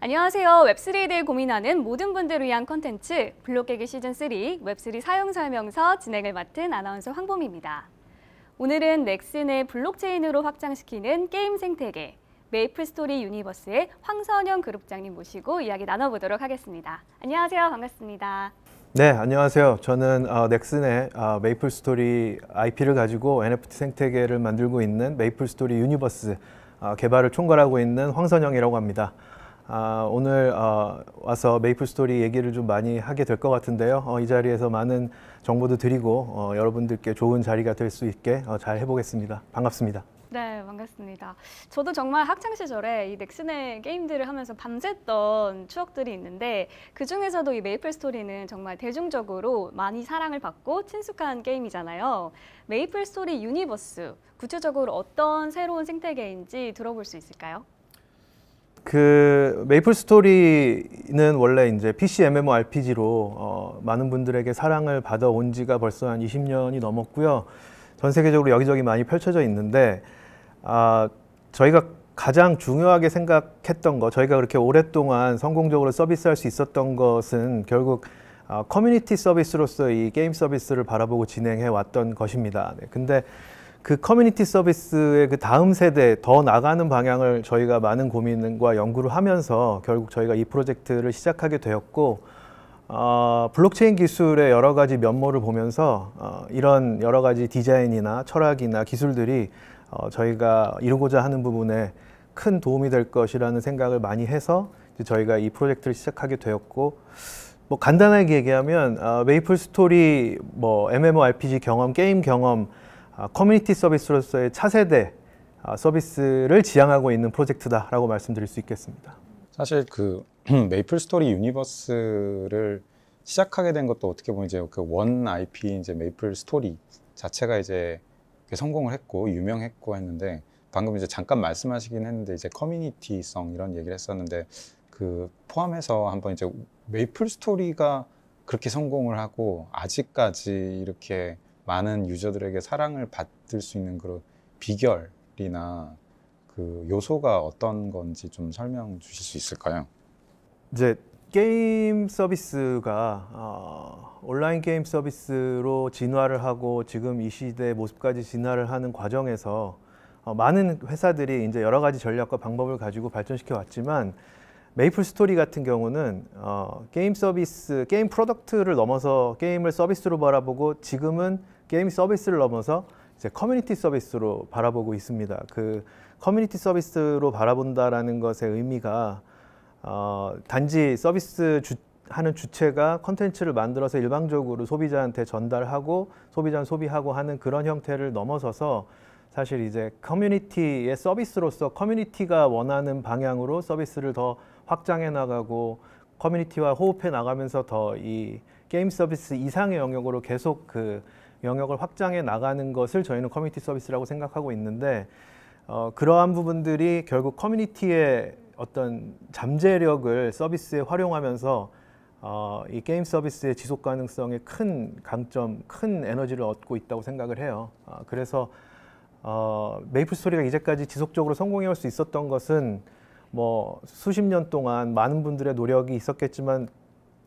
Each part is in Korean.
안녕하세요. 웹3에 대해 고민하는 모든 분들을 위한 컨텐츠 블록 깨기 시즌3 웹3 사용 설명서 진행을 맡은 아나운서 황봄입니다. 오늘은 넥슨의 블록체인으로 확장시키는 게임 생태계 메이플스토리 유니버스의 황선영 그룹장님 모시고 이야기 나눠보도록 하겠습니다. 안녕하세요. 반갑습니다. 네, 안녕하세요. 저는 넥슨의 메이플스토리 IP를 가지고 NFT 생태계를 만들고 있는 메이플스토리 유니버스 개발을 총괄하고 있는 황선영이라고 합니다. 오늘 와서 메이플스토리 얘기를 좀 많이 하게 될 것 같은데요. 이 자리에서 많은 정보도 드리고 여러분들께 좋은 자리가 될 수 있게 잘 해보겠습니다. 반갑습니다. 네, 반갑습니다. 저도 정말 학창 시절에 이 넥슨의 게임들을 하면서 밤샜던 추억들이 있는데 그 중에서도 이 메이플 스토리는 정말 대중적으로 많이 사랑을 받고 친숙한 게임이잖아요. 메이플 스토리 유니버스, 구체적으로 어떤 새로운 생태계인지 들어볼 수 있을까요? 메이플 스토리는 원래 이제 PC MMORPG로 많은 분들에게 사랑을 받아온 지가 벌써 한 20년이 넘었고요. 전 세계적으로 여기저기 많이 펼쳐져 있는데 저희가 가장 중요하게 생각했던 거, 저희가 그렇게 오랫동안 성공적으로 서비스할 수 있었던 것은 결국 커뮤니티 서비스로서 이 게임 서비스를 바라보고 진행해 왔던 것입니다. 네, 근데 그 커뮤니티 서비스의 그 다음 세대 더 나가는 방향을 저희가 많은 고민과 연구를 하면서 결국 저희가 이 프로젝트를 시작하게 되었고 블록체인 기술의 여러 가지 면모를 보면서 이런 여러 가지 디자인이나 철학이나 기술들이 저희가 이루고자 하는 부분에 큰 도움이 될 것이라는 생각을 많이 해서 이제 저희가 이 프로젝트를 시작하게 되었고 뭐 간단하게 얘기하면 메이플 스토리, 뭐 MMORPG 경험, 게임 경험, 커뮤니티 서비스로서의 차세대 서비스를 지향하고 있는 프로젝트다라고 말씀드릴 수 있겠습니다. 사실 그 메이플 스토리 유니버스를 시작하게 된 것도 어떻게 보면 이제 그 원 IP 이제 메이플 스토리 자체가 이제 성공을 했고 유명했고 했는데 방금 이제 잠깐 말씀하시긴 했는데 이제 커뮤니티성 이런 얘기를 했었는데 그 포함해서 한번 이제 메이플 스토리가 그렇게 성공을 하고 아직까지 이렇게 많은 유저들에게 사랑을 받을 수 있는 그런 비결이나 그 요소가 어떤 건지 좀 설명 주실 수 있을까요? 이제 게임 서비스가 온라인 게임 서비스로 진화를 하고 지금 이 시대의 모습까지 진화를 하는 과정에서 많은 회사들이 이제 여러 가지 전략과 방법을 가지고 발전시켜 왔지만 메이플 스토리 같은 경우는 게임 서비스, 게임 프로덕트를 넘어서 게임을 서비스로 바라보고 지금은 게임 서비스를 넘어서 이제 커뮤니티 서비스로 바라보고 있습니다. 그 커뮤니티 서비스로 바라본다라는 것의 의미가 단지 서비스 하는 주체가 컨텐츠를 만들어서 일방적으로 소비자한테 전달하고 소비자는 소비하고 하는 그런 형태를 넘어서서 사실 이제 커뮤니티의 서비스로서 커뮤니티가 원하는 방향으로 서비스를 더 확장해 나가고 커뮤니티와 호흡해 나가면서 더 이 게임 서비스 이상의 영역으로 계속 그 영역을 확장해 나가는 것을 저희는 커뮤니티 서비스라고 생각하고 있는데 그러한 부분들이 결국 커뮤니티의 어떤 잠재력을 서비스에 활용하면서 이 게임 서비스의 지속 가능성에 큰 강점, 큰 에너지를 얻고 있다고 생각을 해요. 그래서 메이플 스토리가 이제까지 지속적으로 성공해 올 수 있었던 것은 뭐 수십 년 동안 많은 분들의 노력이 있었겠지만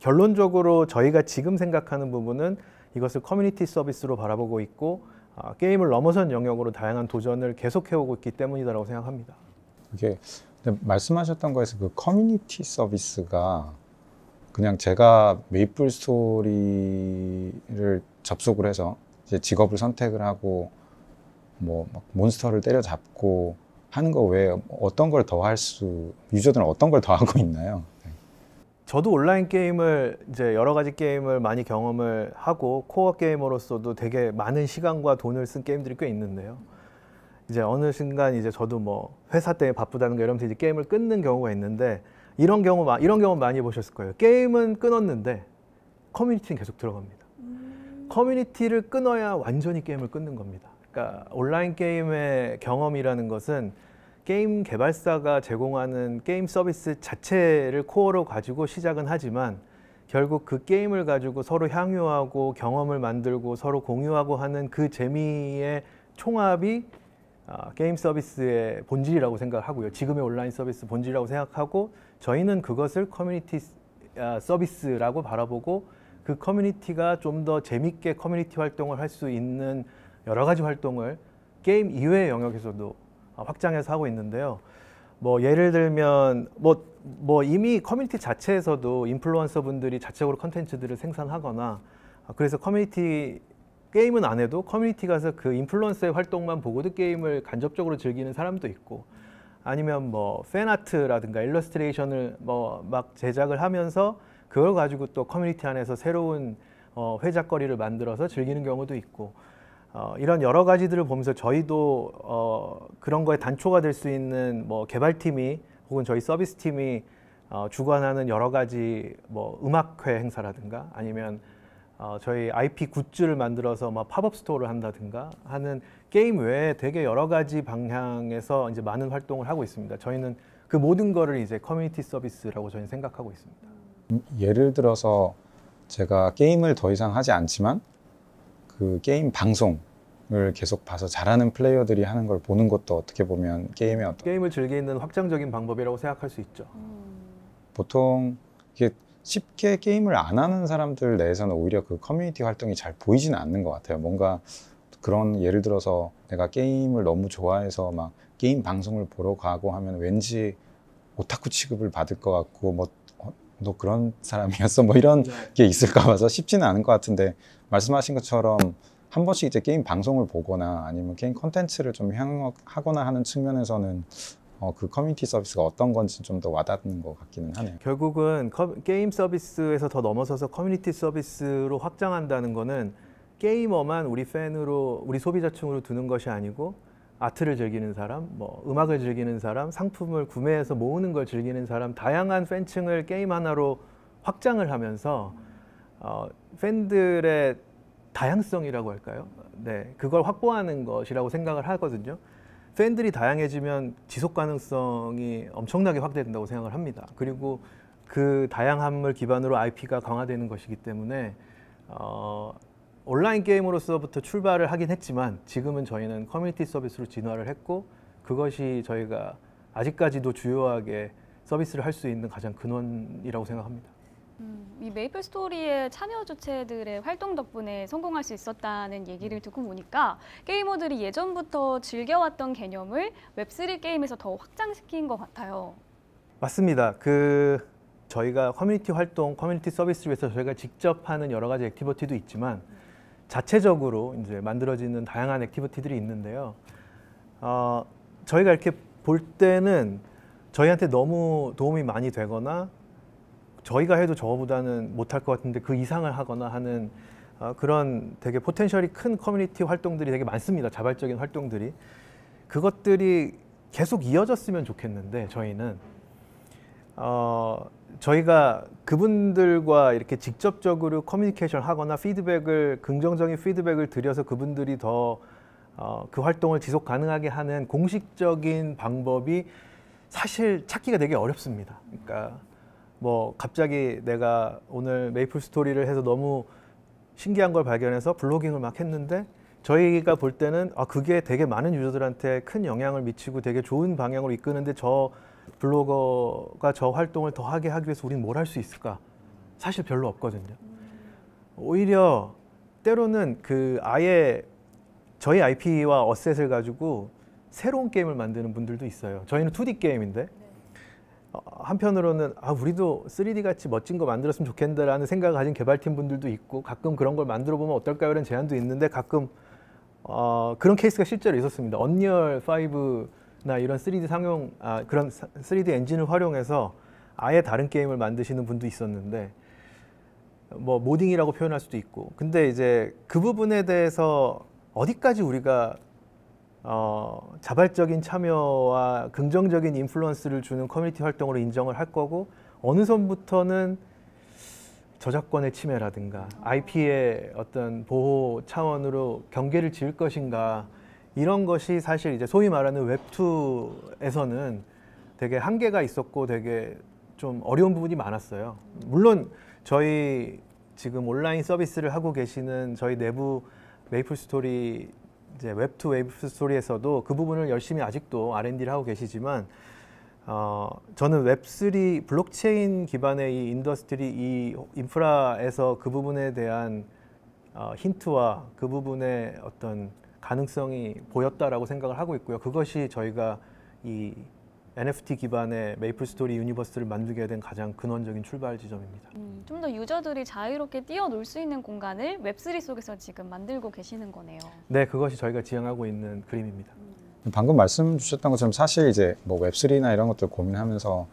결론적으로 저희가 지금 생각하는 부분은 이것을 커뮤니티 서비스로 바라보고 있고 게임을 넘어선 영역으로 다양한 도전을 계속해오고 있기 때문이라고 생각합니다. 이게 말씀하셨던 거에서 그 커뮤니티 서비스가 그냥 제가 메이플 스토리를 접속을 해서 이제 직업을 선택을 하고 뭐 막 몬스터를 때려잡고 하는 거 외에 어떤 걸 더 유저들은 어떤 걸 더 하고 있나요? 저도 온라인 게임을 이제 여러 가지 게임을 많이 경험을 하고 코어 게이머로서도 되게 많은 시간과 돈을 쓴 게임들이 꽤 있는데요. 이제 어느 순간 이제 저도 뭐 회사 때문에 바쁘다는 거 이러면서 이제 게임을 끊는 경우가 있는데 이런 경우 많이 보셨을 거예요. 게임은 끊었는데 커뮤니티는 계속 들어갑니다. 커뮤니티를 끊어야 완전히 게임을 끊는 겁니다. 그러니까 온라인 게임의 경험이라는 것은 게임 개발사가 제공하는 게임 서비스 자체를 코어로 가지고 시작은 하지만 결국 그 게임을 가지고 서로 향유하고 경험을 만들고 서로 공유하고 하는 그 재미의 총합이 게임 서비스의 본질이라고 생각하고요. 지금의 온라인 서비스 본질이라고 생각하고 저희는 그것을 커뮤니티 서비스라고 바라보고 그 커뮤니티가 좀 더 재밌게 커뮤니티 활동을 할 수 있는 여러 가지 활동을 게임 이외의 영역에서도 확장해서 하고 있는데요. 뭐 예를 들면 뭐 이미 커뮤니티 자체에서도 인플루언서 분들이 자체적으로 컨텐츠들을 생산하거나 그래서 커뮤니티 게임은 안 해도 커뮤니티 가서 그 인플루언서의 활동만 보고도 게임을 간접적으로 즐기는 사람도 있고 아니면 뭐 팬아트라든가 일러스트레이션을 뭐 막 제작을 하면서 그걸 가지고 또 커뮤니티 안에서 새로운 회작거리를 만들어서 즐기는 경우도 있고 이런 여러 가지들을 보면서 저희도 그런 거에 단초가 될 수 있는 뭐 개발팀이 혹은 저희 서비스팀이 주관하는 여러 가지 뭐 음악회 행사라든가 아니면 저희 IP 굿즈를 만들어서 막 팝업 스토어를 한다든가 하는 게임 외에 되게 여러 가지 방향에서 이제 많은 활동을 하고 있습니다. 저희는 그 모든 거를 이제 커뮤니티 서비스라고 저희는 생각하고 있습니다. 예를 들어서 제가 게임을 더 이상 하지 않지만 그 게임 방송을 계속 봐서 잘하는 플레이어들이 하는 걸 보는 것도 어떻게 보면 게임의 어떤 게임을 즐기는 확장적인 방법이라고 생각할 수 있죠. 보통 이게 쉽게 게임을 안 하는 사람들 내에서는 오히려 그 커뮤니티 활동이 잘 보이지는 않는 것 같아요. 뭔가 그런 예를 들어서 내가 게임을 너무 좋아해서 막 게임 방송을 보러 가고 하면 왠지 오타쿠 취급을 받을 것 같고 뭐 너 그런 사람이었어? 뭐 이런 게 있을까 봐서 쉽지는 않은 것 같은데 말씀하신 것처럼 한 번씩 이제 게임 방송을 보거나 아니면 게임 콘텐츠를 좀 향하거나 하는 측면에서는 그 커뮤니티 서비스가 어떤 건지 좀 더 와닿는 것 같기는 하네요. 결국은 게임 서비스에서 더 넘어서서 커뮤니티 서비스로 확장한다는 거는 게이머만 우리 팬으로 우리 소비자층으로 두는 것이 아니고 아트를 즐기는 사람, 뭐 음악을 즐기는 사람, 상품을 구매해서 모으는 걸 즐기는 사람 다양한 팬층을 게임 하나로 확장을 하면서 팬들의 다양성이라고 할까요? 네, 그걸 확보하는 것이라고 생각을 하거든요. 팬들이 다양해지면 지속 가능성이 엄청나게 확대된다고 생각을 합니다. 그리고 그 다양함을 기반으로 IP가 강화되는 것이기 때문에 온라인 게임으로서부터 출발을 하긴 했지만 지금은 저희는 커뮤니티 서비스로 진화를 했고 그것이 저희가 아직까지도 주요하게 서비스를 할 수 있는 가장 근원이라고 생각합니다. 이 메이플 스토리의 참여 주체들의 활동 덕분에 성공할 수 있었다는 얘기를 듣고 보니까 게이머들이 예전부터 즐겨왔던 개념을 웹3 게임에서 더 확장시킨 것 같아요. 맞습니다. 저희가 커뮤니티 활동, 커뮤니티 서비스를 위해서 저희가 직접 하는 여러 가지 액티비티도 있지만 자체적으로 이제 만들어지는 다양한 액티비티들이 있는데요. 저희가 이렇게 볼 때는 저희한테 너무 도움이 많이 되거나 저희가 해도 저거보다는 못할 것 같은데 그 이상을 하거나 하는 그런 되게 포텐셜이 큰 커뮤니티 활동들이 되게 많습니다. 자발적인 활동들이. 그것들이 계속 이어졌으면 좋겠는데 저희는 저희가 그분들과 이렇게 직접적으로 커뮤니케이션 하거나 긍정적인 피드백을 드려서 그분들이 더 그 활동을 지속 가능하게 하는 공식적인 방법이 사실 찾기가 되게 어렵습니다. 그러니까 뭐 갑자기 내가 오늘 메이플 스토리를 해서 너무 신기한 걸 발견해서 블로깅을 막 했는데 저희가 볼 때는 그게 되게 많은 유저들한테 큰 영향을 미치고 되게 좋은 방향으로 이끄는데 저 블로거가 저 활동을 더 하게 하기 위해서 우리는 뭘 할 수 있을까? 사실 별로 없거든요. 오히려 때로는 아예 저희 IP와 어셋을 가지고 새로운 게임을 만드는 분들도 있어요. 저희는 2D 게임인데 한편으로는 우리도 3D 같이 멋진 거 만들었으면 좋겠다라는 생각을 가진 개발팀 분들도 있고 가끔 그런 걸 만들어 보면 어떨까요? 이런 제안도 있는데 가끔 그런 케이스가 실제로 있었습니다. 언리얼 5나 이런 3D 그런 3D 엔진을 활용해서 아예 다른 게임을 만드시는 분도 있었는데 뭐 모딩이라고 표현할 수도 있고 근데 이제 그 부분에 대해서 어디까지 우리가 자발적인 참여와 긍정적인 인플루언스를 주는 커뮤니티 활동으로 인정을 할 거고 어느 선부터는 저작권의 침해라든가 IP의 어떤 보호 차원으로 경계를 지을 것인가 이런 것이 사실 이제 소위 말하는 웹2에서는 되게 한계가 있었고 되게 좀 어려운 부분이 많았어요. 물론 저희 지금 온라인 서비스를 하고 계시는 저희 내부 메이플 스토리 이제 웹2 웨이브 스토리에서도 그 부분을 열심히 아직도 R&D를 하고 계시지만 저는 웹3 블록체인 기반의 이 인더스트리 이 인프라에서 그 부분에 대한 힌트와 그 부분의 어떤 가능성이 보였다라고 생각을 하고 있고요. 그것이 저희가 이 NFT 기반의 메이플 스토리 유니버스를 만들게 된 가장 근원적인 출발 지점입니다. 좀 더 유저들이 자유롭게 뛰어놀 수 있는 공간을 웹3 속에서 지금 만들고 계시는 거네요. 네, 그것이 저희가 지향하고 있는 그림입니다. 방금 말씀 주셨던 것처럼 사실 이제 뭐 웹3나 이런 것들 고민하면서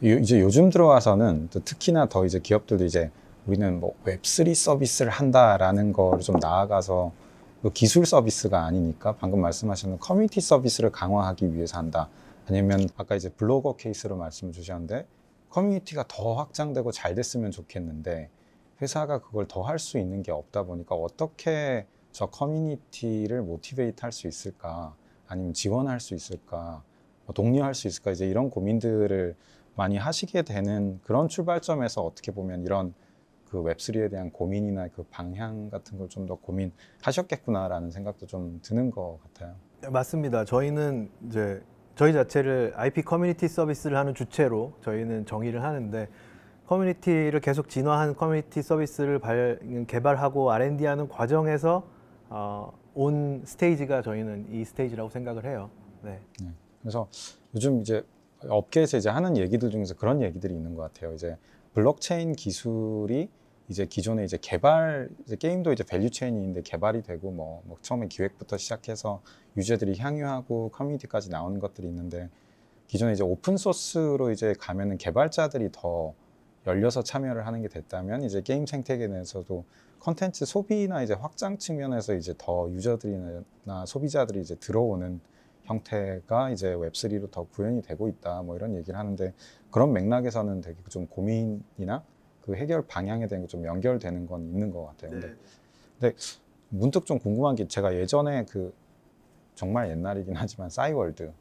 이제 요즘 들어와서는 또 특히나 더 이제 기업들도 이제 우리는 뭐 웹3 서비스를 한다라는 거를 좀 나아가서 기술 서비스가 아니니까 방금 말씀하신 커뮤니티 서비스를 강화하기 위해서 한다. 아니면 아까 이제 블로거 케이스로 말씀을 주셨는데 커뮤니티가 더 확장되고 잘 됐으면 좋겠는데 회사가 그걸 더 할 수 있는 게 없다 보니까 어떻게 저 커뮤니티를 모티베이트 할 수 있을까? 아니면 지원할 수 있을까? 독려할 수 있을까? 이제 이런 고민들을 많이 하시게 되는 그런 출발점에서 어떻게 보면 이런 그 웹3에 대한 고민이나 그 방향 같은 걸 좀 더 고민하셨겠구나라는 생각도 좀 드는 것 같아요. 맞습니다. 저희는 이제 저희 자체를 IP 커뮤니티 서비스를 하는 주체로 저희는 정의를 하는데 커뮤니티를 계속 진화한 커뮤니티 서비스를 개발하고 R&D하는 과정에서 온 스테이지가 저희는 이 스테이지라고 생각을 해요. 네. 그래서 요즘 이제 업계에서 이제 하는 얘기들 중에서 그런 얘기들이 있는 것 같아요. 이제 블록체인 기술이 이제 기존에 이제 이제 게임도 이제 밸류 체인이 있는데 개발이 되고 뭐 처음에 기획부터 시작해서 유저들이 향유하고 커뮤니티까지 나오는 것들이 있는데 기존에 이제 오픈 소스로 이제 가면은 개발자들이 더 열려서 참여를 하는 게 됐다면 이제 게임 생태계 내에서도 컨텐츠 소비나 이제 확장 측면에서 이제 더 유저들이나 소비자들이 이제 들어오는 형태가 이제 웹3로 더 구현이 되고 있다 뭐 이런 얘기를 하는데 그런 맥락에서는 되게 좀 고민이나 그 해결 방향에 대한 게 좀 연결되는 건 있는 것 같아요. 근데 문득 좀 궁금한 게 제가 예전에 그 정말 옛날이긴 하지만 싸이월드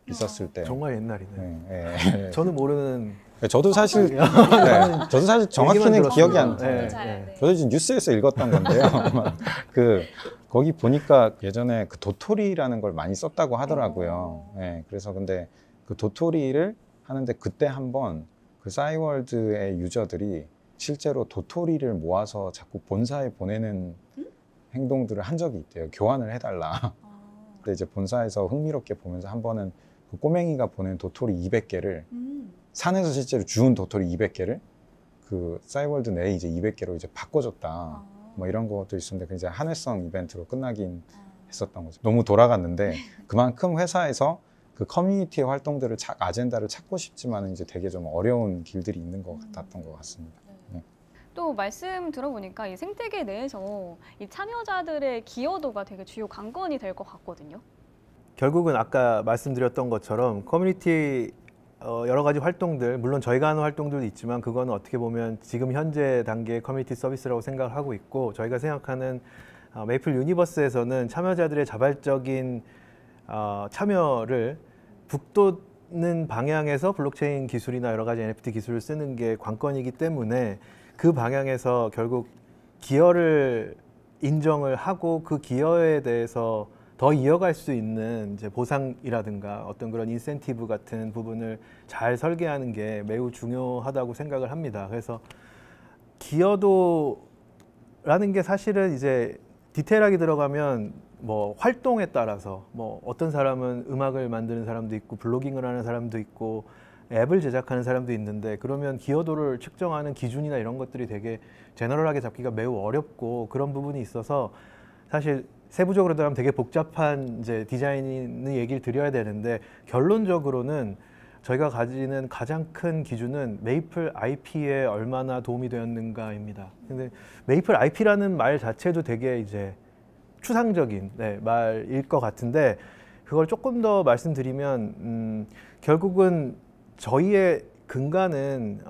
있었을 때 정말 옛날이네. 네. 저는 모르는. 저도 사실 저도 사실 정확히는 기억이 안 나요. 저도 지금 뉴스에서 읽었던 건데요. 거기 보니까 예전에 그 도토리라는 걸 많이 썼다고 하더라고요. 그래서 근데 그 도토리를 하는데 그때 한번 그 싸이월드의 유저들이 실제로 도토리를 모아서 자꾸 본사에 보내는 행동들을 한 적이 있대요. 교환을 해달라. 근데 이제 본사에서 흥미롭게 보면서 한 번은 그 꼬맹이가 보낸 도토리 200개를 산에서 실제로 주운 도토리 200개를 그 싸이월드 내에 이제 200개로 이제 바꿔줬다. 뭐 이런 것도 있었는데 이제 한회성 이벤트로 끝나긴 했었던 거죠. 너무 돌아갔는데 그만큼 회사에서 그 커뮤니티의 활동들을 아젠다를 찾고 싶지만 이제 되게 좀 어려운 길들이 있는 것 같았던 것 같습니다. 또 말씀 들어보니까 이 생태계 내에서 이 참여자들의 기여도가 되게 주요 관건이 될 것 같거든요. 결국은 아까 말씀드렸던 것처럼 커뮤니티 여러 가지 활동들, 물론 저희가 하는 활동들도 있지만 그거는 어떻게 보면 지금 현재 단계의 커뮤니티 서비스라고 생각을 하고 있고 저희가 생각하는 메이플 유니버스에서는 참여자들의 자발적인 참여를 북돋는 방향에서 블록체인 기술이나 여러 가지 NFT 기술을 쓰는 게 관건이기 때문에 그 방향에서 결국 기여를 인정을 하고 그 기여에 대해서 더 이어갈 수 있는 이제 보상이라든가 어떤 그런 인센티브 같은 부분을 잘 설계하는 게 매우 중요하다고 생각을 합니다. 그래서 기여도라는 게 사실은 이제 디테일하게 들어가면 뭐 활동에 따라서 뭐 어떤 사람은 음악을 만드는 사람도 있고 블로깅을 하는 사람도 있고 앱을 제작하는 사람도 있는데 그러면 기여도를 측정하는 기준이나 이런 것들이 되게 제너럴하게 잡기가 매우 어렵고 그런 부분이 있어서 사실 세부적으로 들어가면 되게 복잡한 이제 디자인의 얘기를 드려야 되는데 결론적으로는 저희가 가지는 가장 큰 기준은 메이플 IP에 얼마나 도움이 되었는가입니다. 근데 메이플 IP라는 말 자체도 되게 이제 추상적인 말일 것 같은데 그걸 조금 더 말씀드리면 결국은 저희의 근간은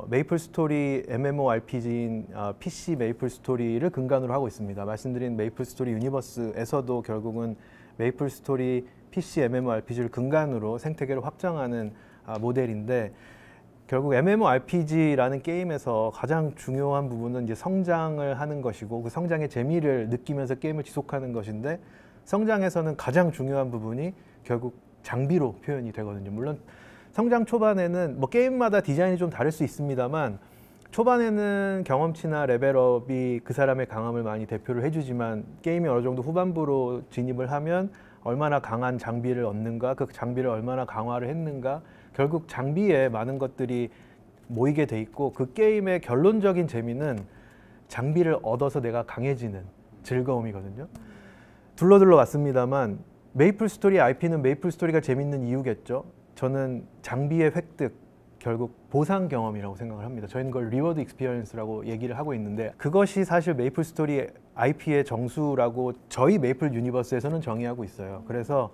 메이플 스토리 MMORPG인 PC 메이플 스토리를 근간으로 하고 있습니다. 말씀드린 메이플 스토리 유니버스에서도 결국은 메이플 스토리 PC MMORPG를 근간으로 생태계를 확장하는 모델인데 결국 MMORPG라는 게임에서 가장 중요한 부분은 이제 성장을 하는 것이고 그 성장의 재미를 느끼면서 게임을 지속하는 것인데 성장에서는 가장 중요한 부분이 결국 장비로 표현이 되거든요. 물론 성장 초반에는 뭐 게임마다 디자인이 좀 다를 수 있습니다만 초반에는 경험치나 레벨업이 그 사람의 강함을 많이 대표를 해주지만 게임이 어느 정도 후반부로 진입을 하면 얼마나 강한 장비를 얻는가, 그 장비를 얼마나 강화를 했는가, 결국 장비에 많은 것들이 모이게 돼 있고 그 게임의 결론적인 재미는 장비를 얻어서 내가 강해지는 즐거움이거든요. 둘러둘러 왔습니다만 메이플 스토리 IP는 메이플 스토리가 재밌는 이유겠죠. 저는 장비의 획득, 결국 보상 경험이라고 생각을 합니다. 저희는 그걸 리워드 익스피리언스라고 얘기를 하고 있는데 그것이 사실 메이플 스토리 IP의 정수라고 저희 메이플 유니버스에서는 정의하고 있어요. 그래서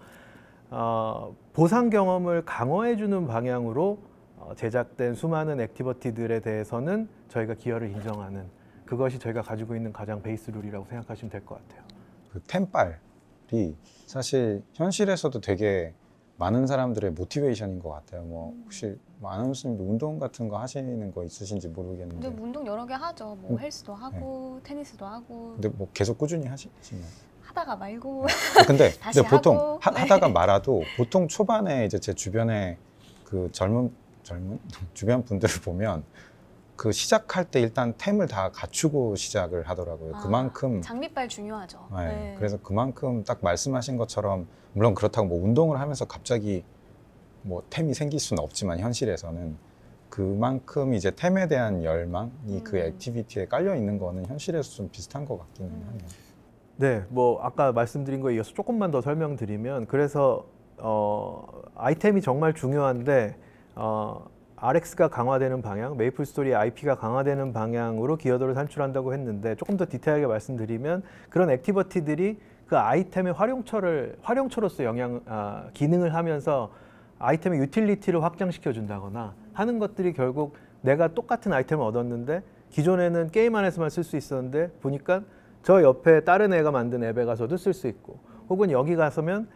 보상 경험을 강화해주는 방향으로 제작된 수많은 액티비티들에 대해서는 저희가 기여를 인정하는 그것이 저희가 가지고 있는 가장 베이스 룰이라고 생각하시면 될 것 같아요. 그 템빨이 사실 현실에서도 되게 많은 사람들의 모티베이션인 것 같아요. 뭐 혹시 뭐 아나운서님도 운동 같은 거 하시는 거 있으신지 모르겠는데. 근데 운동 여러 개 하죠. 뭐 헬스도 하고 테니스도 하고. 근데 뭐 계속 꾸준히 하시나요? 하다가 말고. 근데 다시 보통 하고. 하다가 말아도 보통 초반에 이제 제 주변에 그 젊은 주변 분들을 보면 그 시작할 때 일단 템을 다 갖추고 시작을 하더라고요. 그만큼 장비빨 중요하죠. 네, 네. 그래서 그만큼 딱 말씀하신 것처럼 물론 그렇다고 뭐 운동을 하면서 갑자기 뭐 템이 생길 수는 없지만 현실에서는 그만큼 이제 템에 대한 열망이 그 액티비티에 깔려 있는 거는 현실에서 좀 비슷한 것 같기는 하네요. 네, 뭐 아까 말씀드린 거에 이어서 조금만 더 설명드리면 그래서 아이템이 정말 중요한데 RX가 강화되는 방향, 메이플 스토리 IP가 강화되는 방향으로 기여도를 산출한다고 했는데 조금 더 디테일하게 말씀드리면 그런 액티비티들이 그 아이템의 활용처로서 기능을 하면서 아이템의 유틸리티를 확장시켜 준다거나 하는 것들이 결국 내가 똑같은 아이템을 얻었는데 기존에는 게임 안에서만 쓸 수 있었는데 보니까 저 옆에 다른 애가 만든 앱에 가서도 쓸 수 있고 혹은 여기 가서면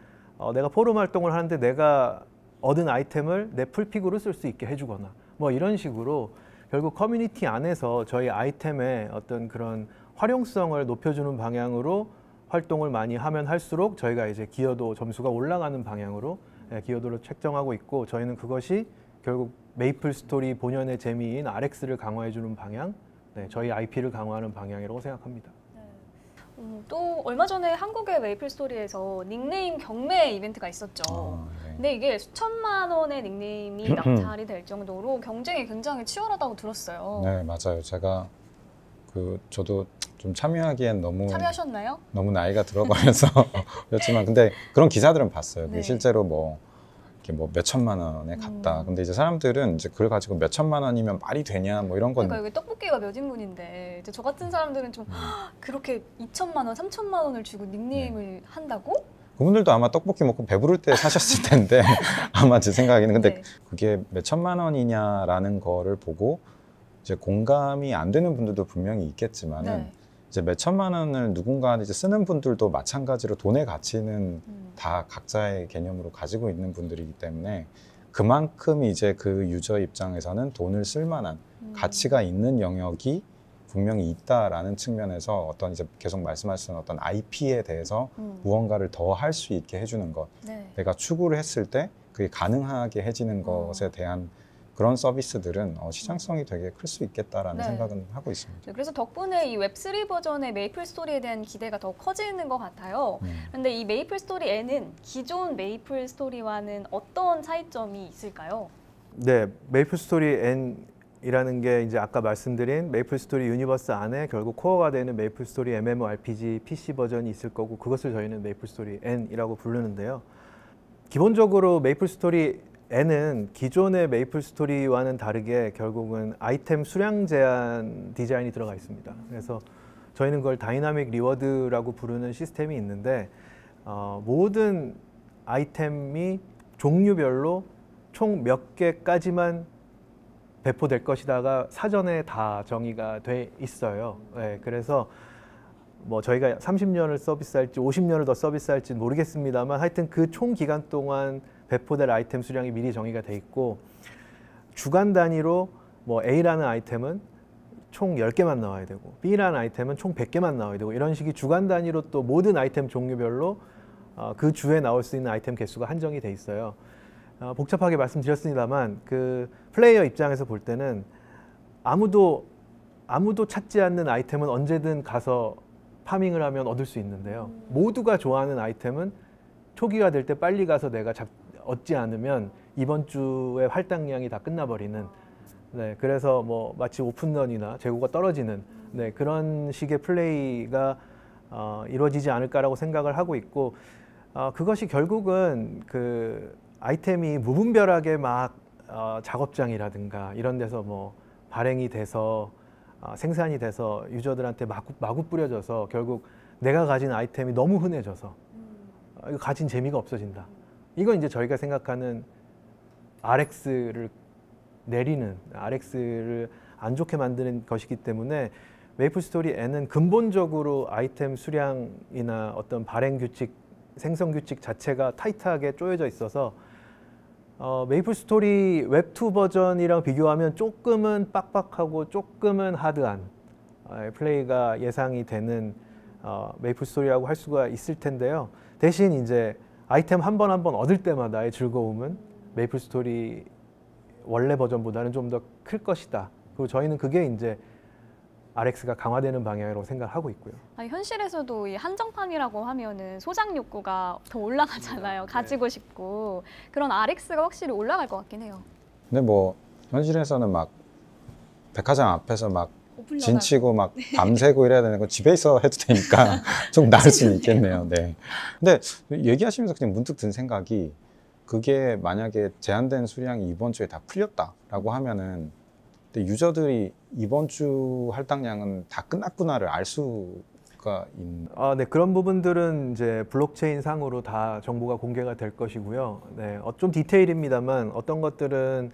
내가 포럼 활동을 하는데 내가 얻은 아이템을 내 풀픽으로 쓸 수 있게 해주거나 뭐 이런 식으로 결국 커뮤니티 안에서 저희 아이템의 어떤 그런 활용성을 높여주는 방향으로 활동을 많이 하면 할수록 저희가 이제 기여도 점수가 올라가는 방향으로 기여도를 책정하고 있고 저희는 그것이 결국 메이플 스토리 본연의 재미인 RX를 강화해주는 방향, 저희 IP를 강화하는 방향이라고 생각합니다. 또 얼마 전에 한국의 메이플 스토리에서 닉네임 경매 이벤트가 있었죠. 네. 근데 이게 수천만 원의 닉네임이 낙찰이 될 정도로 경쟁이 굉장히 치열하다고 들었어요. 네, 맞아요. 제가 저도 좀 참여하기엔 참여하셨나요? 너무 나이가 들어가면서 그렇지만 근데 그런 기사들은 봤어요. 네. 실제로 뭐 이렇게 뭐 몇 천만 원에 갔다. 근데 이제 사람들은 이제 그걸 가지고 몇 천만 원이면 말이 되냐 뭐 이런 건. 그러니까 이게 떡볶이가 몇 인분인데 이제 저 같은 사람들은 좀 그렇게 2천만 원, 3천만 원을 주고 닉네임을 한다고? 그분들도 아마 떡볶이 먹고 배부를 때 사셨을 텐데 아마 제 생각에는 근데 네. 그게 몇 천만 원이냐라는 거를 보고 이제 공감이 안 되는 분들도 분명히 있겠지만은 네. 이제 몇 천만 원을 누군가 이제 쓰는 분들도 마찬가지로 돈의 가치는 다 각자의 개념으로 가지고 있는 분들이기 때문에 그만큼 이제 그 유저 입장에서는 돈을 쓸 만한 가치가 있는 영역이 분명히 있다라는 측면에서 어떤 이제 계속 말씀하셨던 어떤 IP에 대해서 무언가를 더 할 수 있게 해주는 것, 네. 내가 추구를 했을 때 그게 가능하게 해지는 것에 대한 그런 서비스들은 시장성이 되게 클 수 있겠다라는 네. 생각은 하고 있습니다. 그래서 덕분에 이 웹3 버전의 메이플 스토리에 대한 기대가 더 커지는 것 같아요. 그런데 이 메이플 스토리 N은 기존 메이플 스토리와는 어떤 차이점이 있을까요? 네, 메이플 스토리 N이라는 게 이제 아까 말씀드린 메이플 스토리 유니버스 안에 결국 코어가 되는 메이플 스토리 MMORPG PC 버전이 있을 거고 그것을 저희는 메이플 스토리 N이라고 부르는데요. 기본적으로 메이플 스토리 N은 기존의 메이플 스토리와는 다르게 결국은 아이템 수량 제한 디자인이 들어가 있습니다. 그래서 저희는 그걸 다이나믹 리워드라고 부르는 시스템이 있는데 모든 아이템이 종류별로 총 몇 개까지만 배포될 것이다가 사전에 다 정의가 돼 있어요. 네, 그래서 뭐 저희가 30년을 서비스할지 50년을 더 서비스할지 모르겠습니다만 하여튼 그 총 기간 동안 배포될 아이템 수량이 미리 정의가 돼 있고 주간 단위로 뭐 A라는 아이템은 총 10개만 나와야 되고 B라는 아이템은 총 100개만 나와야 되고 이런 식의 주간 단위로 또 모든 아이템 종류별로 그 주에 나올 수 있는 아이템 개수가 한정이 돼 있어요. 복잡하게 말씀드렸습니다만 그 플레이어 입장에서 볼 때는 아무도 찾지 않는 아이템은 언제든 가서 파밍을 하면 얻을 수 있는데요. 모두가 좋아하는 아이템은 초기화 될 때 빨리 가서 내가 얻지 않으면 이번 주의 할당량이 다 끝나버리는, 네, 그래서 뭐 마치 오픈런이나 재고가 떨어지는, 네, 그런 식의 플레이가 이루어지지 않을까라고 생각을 하고 있고, 그것이 결국은 그 아이템이 무분별하게 막 작업장이라든가 이런 데서 뭐 발행이 돼서 생산이 돼서 유저들한테 마구 뿌려져서 결국 내가 가진 아이템이 너무 흔해져서 이거 가진 재미가 없어진다. 이건 이제 저희가 생각하는 RX를 내리는, RX를 안 좋게 만드는 것이기 때문에 메이플 스토리 N은 근본적으로 아이템 수량이나 어떤 발행 규칙, 생성 규칙 자체가 타이트하게 쪼여져 있어서 메이플 스토리 웹2 버전이랑 비교하면 조금은 빡빡하고 조금은 하드한 플레이가 예상이 되는 메이플 스토리라고 할 수가 있을 텐데요. 대신 이제 아이템 한 번 얻을 때마다의 즐거움은 메이플 스토리 원래 버전보다는 좀 더 클 것이다. 그리고 저희는 그게 이제 RX가 강화되는 방향으로 생각하고 있고요. 현실에서도 이 한정판이라고 하면은 소장 욕구가 더 올라가잖아요. 가지고 싶고. 그런 RX가 확실히 올라갈 것 같긴 해요. 근데 뭐 현실에서는 막 백화점 앞에서 막 진치고 막 밤새고 이래야 되는 거 집에 있어 해도 되니까 좀 나을 수는 있겠네요. 네. 근데 얘기하시면서 그냥 문득 든 생각이, 그게 만약에 제한된 수량이 이번 주에 다 풀렸다라고 하면은 근데 유저들이 이번 주 할당량은 다 끝났구나를 알 수가 있는. 네, 그런 부분들은 이제 블록체인 상으로 다 정보가 공개가 될 것이고요. 네, 좀 디테일입니다만 어떤 것들은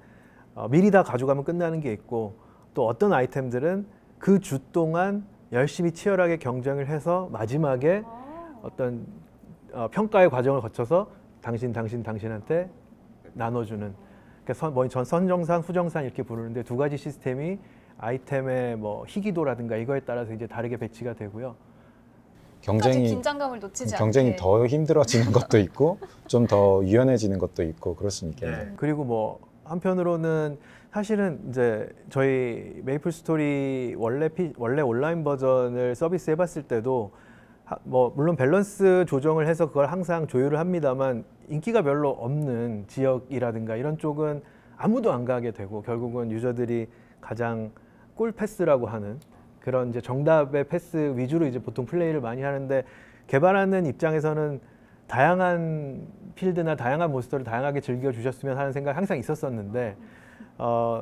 미리 다 가져가면 끝나는 게 있고, 또 어떤 아이템들은 그 주 동안 열심히 치열하게 경쟁을 해서 마지막에 어떤 평가의 과정을 거쳐서 당신한테 나눠주는, 그러니까 선정산, 후정산 이렇게 부르는데 두 가지 시스템이 아이템의 뭐 희귀도라든가 이거에 따라서 이제 다르게 배치가 되고요. 긴장감을 놓치지 경쟁이 않게. 더 힘들어지는 것도 있고 좀 더 유연해지는 것도 있고 그럴 수는 있겠네요. 네. 그리고 뭐 한편으로는 사실은 이제 저희 메이플 스토리 원래 온라인 버전을 서비스 해봤을 때도 뭐 물론 밸런스 조정을 해서 그걸 항상 조율을 합니다만 인기가 별로 없는 지역이라든가 이런 쪽은 아무도 안 가게 되고 결국은 유저들이 가장 꿀 패스라고 하는 그런 이제 정답의 패스 위주로 이제 보통 플레이를 많이 하는데, 개발하는 입장에서는 다양한 필드나 다양한 몬스터를 다양하게 즐겨 주셨으면 하는 생각이 항상 있었었는데,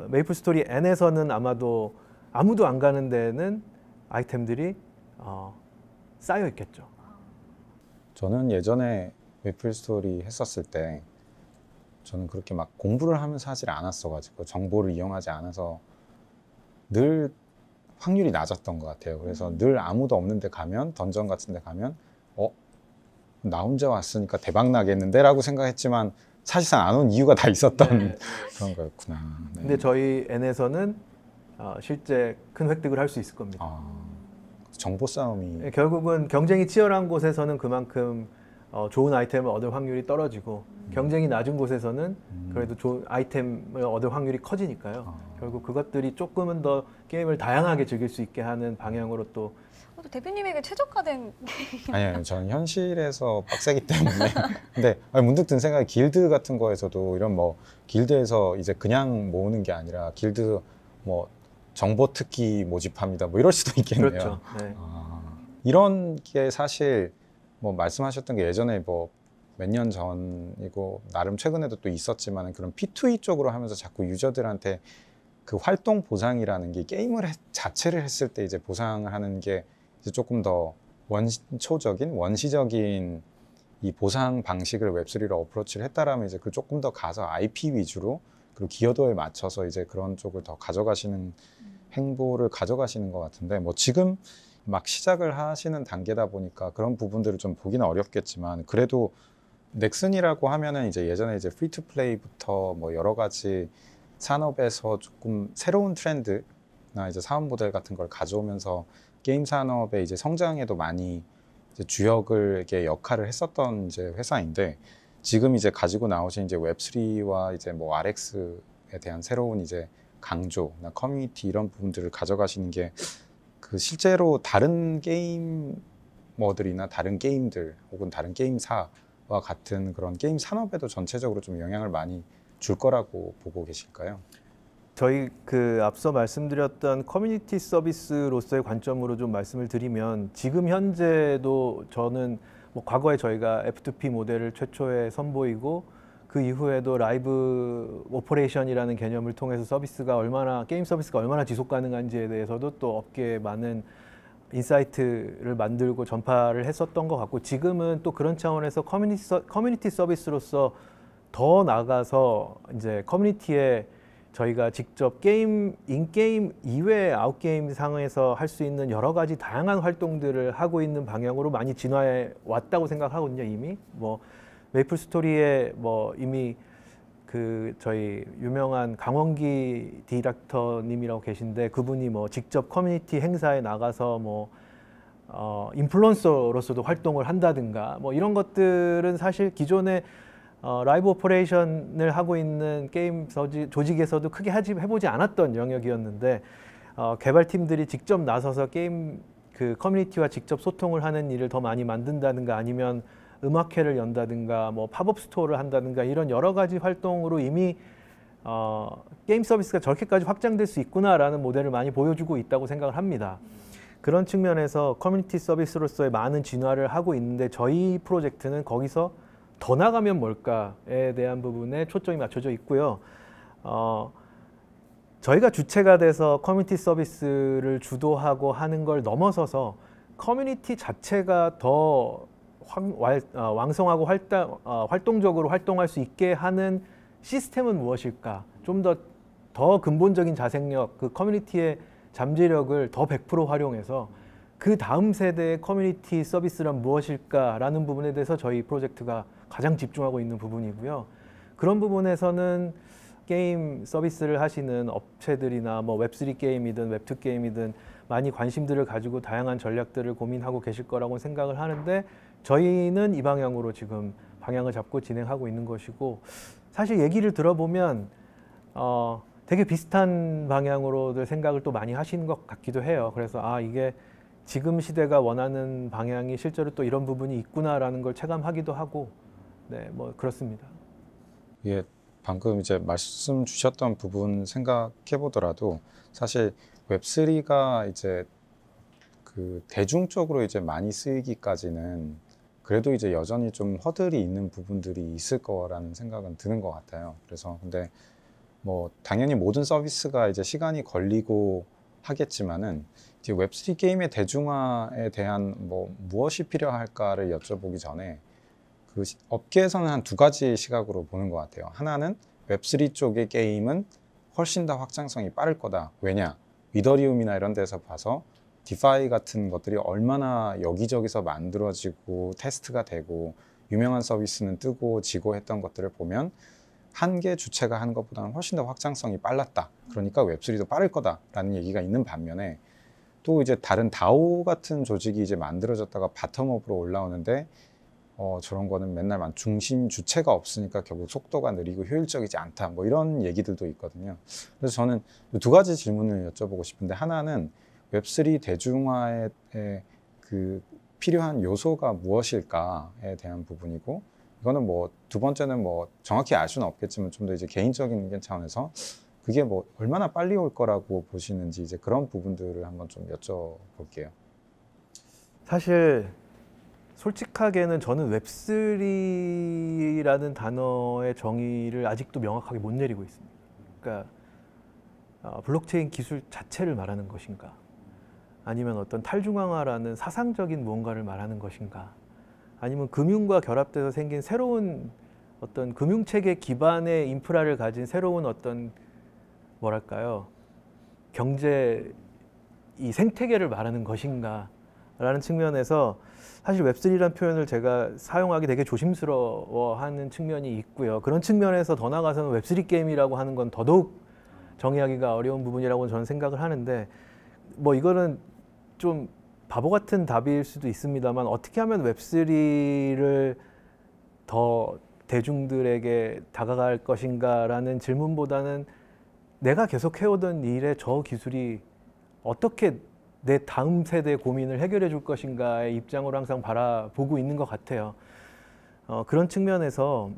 메이플 스토리 N에서는 아마도 아무도 안 가는 데는 아이템들이 쌓여 있겠죠. 저는 예전에 메이플 스토리 했었을 때 저는 그렇게 막 공부를 하면서 하질 않았어가지고 정보를 이용하지 않아서 늘 확률이 낮았던 것 같아요. 그래서 늘 아무도 없는 데 가면, 던전 같은 데 가면 나 혼자 왔으니까 대박 나겠는데 라고 생각했지만 사실상 안 온 이유가 다 있었던 그런 거였구나. 네. 근데 저희 N에서는 실제 큰 획득을 할 수 있을 겁니다. 정보 싸움이 결국은 경쟁이 치열한 곳에서는 그만큼 좋은 아이템을 얻을 확률이 떨어지고 경쟁이 낮은 곳에서는 그래도 좋은 아이템을 얻을 확률이 커지니까요. 결국 그것들이 조금은 더 게임을 다양하게 즐길 수 있게 하는 방향으로 또 대표님에게 최적화된 아니요, 저는 현실에서 빡세기 때문에. 근데 문득 든 생각이, 길드 같은 거에서도 이런 뭐 길드에서 이제 그냥 모으는 게 아니라 길드 뭐 정보 특기 모집합니다 뭐 이럴 수도 있겠네요. 그렇죠. 네. 이런 게 사실 뭐 말씀하셨던 게 예전에 뭐 몇 년 전이고 나름 최근에도 또 있었지만 그런 P2E 쪽으로 하면서 자꾸 유저들한테 그 활동 보상이라는 게 게임을 자체를 했을 때 이제 보상을 하는 게 이제 조금 더 원시적인 이 보상 방식을 웹3로 어프로치를 했다라면 이제 그 조금 더 가서 IP 위주로 그리고 기여도에 맞춰서 이제 그런 쪽을 더 가져가시는 행보를 가져가시는 것 같은데, 뭐 지금 막 시작을 하시는 단계다 보니까 그런 부분들을 좀 보기는 어렵겠지만, 그래도 넥슨이라고 하면은 이제 예전에 이제 프리 투 플레이부터 뭐 여러 가지 산업에서 조금 새로운 트렌드나 이제 사업 모델 같은 걸 가져오면서 게임 산업의 이제 성장에도 많이 이제 주역을 이렇게 역할을 했었던 이제 회사인데 지금 이제 가지고 나오신 이제 웹3와 이제 뭐 RX에 대한 새로운 이제 강조나 커뮤니티 이런 부분들을 가져가시는 게 그 실제로 다른 게이머들이나 다른 게임들 혹은 다른 게임사와 같은 그런 게임 산업에도 전체적으로 좀 영향을 많이 줄 거라고 보고 계실까요? 저희 그 앞서 말씀드렸던 커뮤니티 서비스로서의 관점으로 좀 말씀을 드리면 지금 현재도 저는 뭐 과거에 저희가 F2P 모델을 최초에 선보이고 그 이후에도 라이브 오퍼레이션이라는 개념을 통해서 서비스가 얼마나 게임 서비스가 얼마나 지속 가능한지에 대해서도 또 업계에 많은 인사이트를 만들고 전파를 했었던 것 같고 지금은 또 그런 차원에서 커뮤니티 서비스로서 더 나아가서 이제 커뮤니티에 저희가 직접 인게임 이외의 아웃게임 상에서 할 수 있는 여러 가지 다양한 활동들을 하고 있는 방향으로 많이 진화해 왔다고 생각하거든요. 이미 뭐 메이플 스토리에 뭐 이미 그 저희 유명한 강원기 디렉터님이라고 계신데 그분이 뭐 직접 커뮤니티 행사에 나가서 뭐 인플루언서로서도 활동을 한다든가 뭐 이런 것들은 사실 기존에 라이브 오퍼레이션을 하고 있는 게임 조직에서도 크게 해보지 않았던 영역이었는데 개발팀들이 직접 나서서 게임 그 커뮤니티와 직접 소통을 하는 일을 더 많이 만든다든가 아니면 음악회를 연다든가 뭐 팝업 스토어를 한다든가 이런 여러 가지 활동으로 이미 게임 서비스가 저렇게까지 확장될 수 있구나라는 모델을 많이 보여주고 있다고 생각을 합니다. 그런 측면에서 커뮤니티 서비스로서의 많은 진화를 하고 있는데 저희 프로젝트는 거기서 더 나가면 뭘까에 대한 부분에 초점이 맞춰져 있고요. 저희가 주체가 돼서 커뮤니티 서비스를 주도하고 하는 걸 넘어서서 커뮤니티 자체가 더 왕성하고 활동적으로 활동할 수 있게 하는 시스템은 무엇일까? 좀 더 근본적인 자생력, 그 커뮤니티의 잠재력을 더 100% 활용해서 그 다음 세대의 커뮤니티 서비스란 무엇일까라는 부분에 대해서 저희 프로젝트가 가장 집중하고 있는 부분이고요. 그런 부분에서는 게임 서비스를 하시는 업체들이나 뭐 웹3 게임이든 웹2 게임이든 많이 관심들을 가지고 다양한 전략들을 고민하고 계실 거라고 생각을 하는데 저희는 이 방향으로 지금 방향을 잡고 진행하고 있는 것이고 사실 얘기를 들어보면 되게 비슷한 방향으로들 생각을 또 많이 하시는 것 같기도 해요. 그래서 이게 지금 시대가 원하는 방향이 실제로 또 이런 부분이 있구나라는 걸 체감하기도 하고 네, 뭐 그렇습니다. 예, 방금 이제 말씀 주셨던 부분 생각해 보더라도 사실 웹3가 이제 그 대중적으로 이제 많이 쓰이기까지는 그래도 이제 여전히 좀 허들이 있는 부분들이 있을 거라는 생각은 드는 것 같아요. 그래서 근데 뭐 당연히 모든 서비스가 이제 시간이 걸리고 하겠지만은 이제 웹3 게임의 대중화에 대한 뭐 무엇이 필요할까를 여쭤보기 전에 그 업계에서는 한 두 가지 시각으로 보는 것 같아요. 하나는 웹3 쪽의 게임은 훨씬 더 확장성이 빠를 거다. 왜냐? 이더리움이나 이런 데서 봐서 디파이 같은 것들이 얼마나 여기저기서 만들어지고 테스트가 되고 유명한 서비스는 뜨고 지고 했던 것들을 보면 한 개 주체가 하는 것보다는 훨씬 더 확장성이 빨랐다. 그러니까 웹3도 빠를 거다라는 얘기가 있는 반면에 또 이제 다른 다오 같은 조직이 이제 만들어졌다가 바텀업으로 올라오는데 저런 거는 맨날 중심 주체가 없으니까 결국 속도가 느리고 효율적이지 않다. 뭐 이런 얘기들도 있거든요. 그래서 저는 두 가지 질문을 여쭤보고 싶은데 하나는 웹3 대중화에 그 필요한 요소가 무엇일까에 대한 부분이고 이거는 뭐 두 번째는 뭐 정확히 알 수는 없겠지만 좀 더 이제 개인적인 차원에서 그게 뭐 얼마나 빨리 올 거라고 보시는지 이제 그런 부분들을 한번 좀 여쭤볼게요. 사실 솔직하게는 저는 웹3라는 단어의 정의를 아직도 명확하게 못 내리고 있습니다. 그러니까 블록체인 기술 자체를 말하는 것인가 아니면 어떤 탈중앙화라는 사상적인 무언가를 말하는 것인가 아니면 금융과 결합돼서 생긴 새로운 어떤 금융체계 기반의 인프라를 가진 새로운 어떤 뭐랄까요 경제 이 생태계를 말하는 것인가 라는 측면에서 사실 웹3라는 표현을 제가 사용하기 되게 조심스러워하는 측면이 있고요. 그런 측면에서 더 나아가서는 웹3 게임이라고 하는 건 더더욱 정의하기가 어려운 부분이라고 저는 생각을 하는데 뭐 이거는 좀 바보 같은 답일 수도 있습니다만 어떻게 하면 웹3를 더 대중들에게 다가갈 것인가라는 질문보다는 내가 계속 해오던 일에 저 기술이 어떻게 내 다음 세대의 고민을 해결해 줄 것인가의 입장으로 항상 바라보고 있는 것 같아요. 그런 측면에서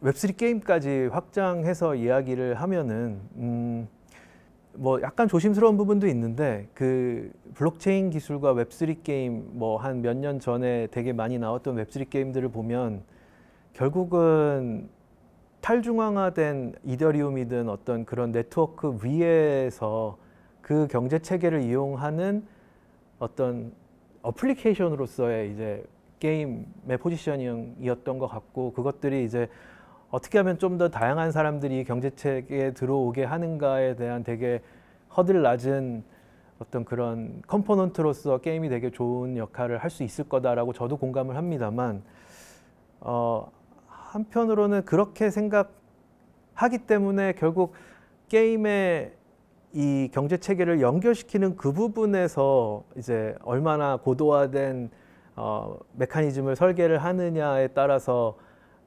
웹3 게임까지 확장해서 이야기를 하면은 뭐 약간 조심스러운 부분도 있는데 그 블록체인 기술과 웹3 게임 뭐 한 몇 년 전에 되게 많이 나왔던 웹3 게임들을 보면 결국은 탈중앙화된 이더리움이든 어떤 그런 네트워크 위에서 그 경제 체계를 이용하는 어떤 어플리케이션으로서의 이제 게임의 포지셔닝이었던 것 같고, 그것들이 이제 어떻게 하면 좀 더 다양한 사람들이 경제 체계에 들어오게 하는가에 대한 되게 허들 낮은 어떤 그런 컴포넌트로서 게임이 되게 좋은 역할을 할 수 있을 거다라고 저도 공감을 합니다만, 한편으로는 그렇게 생각하기 때문에 결국 게임의 이 경제 체계를 연결시키는 그 부분에서 이제 얼마나 고도화된 메커니즘을 설계를 하느냐에 따라서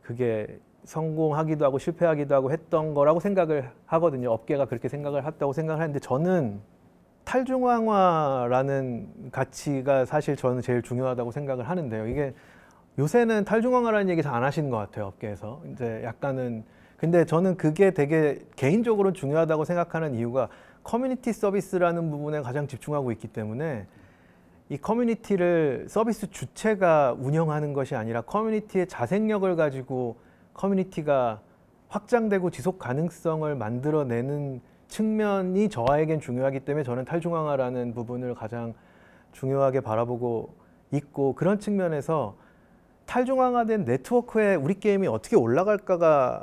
그게 성공하기도 하고 실패하기도 하고 했던 거라고 생각을 하거든요. 업계가 그렇게 생각을 했다고 생각을 하는데, 저는 탈중앙화라는 가치가 사실 저는 제일 중요하다고 생각을 하는데요. 이게 요새는 탈중앙화라는 얘기 잘 안 하시는 것 같아요, 업계에서. 이제 약간은, 근데 저는 그게 되게 개인적으로 중요하다고 생각하는 이유가 커뮤니티 서비스라는 부분에 가장 집중하고 있기 때문에, 이 커뮤니티를 서비스 주체가 운영하는 것이 아니라 커뮤니티의 자생력을 가지고 커뮤니티가 확장되고 지속 가능성을 만들어내는 측면이 저에겐 중요하기 때문에 저는 탈중앙화라는 부분을 가장 중요하게 바라보고 있고, 그런 측면에서 탈중앙화된 네트워크에 우리 게임이 어떻게 올라갈까가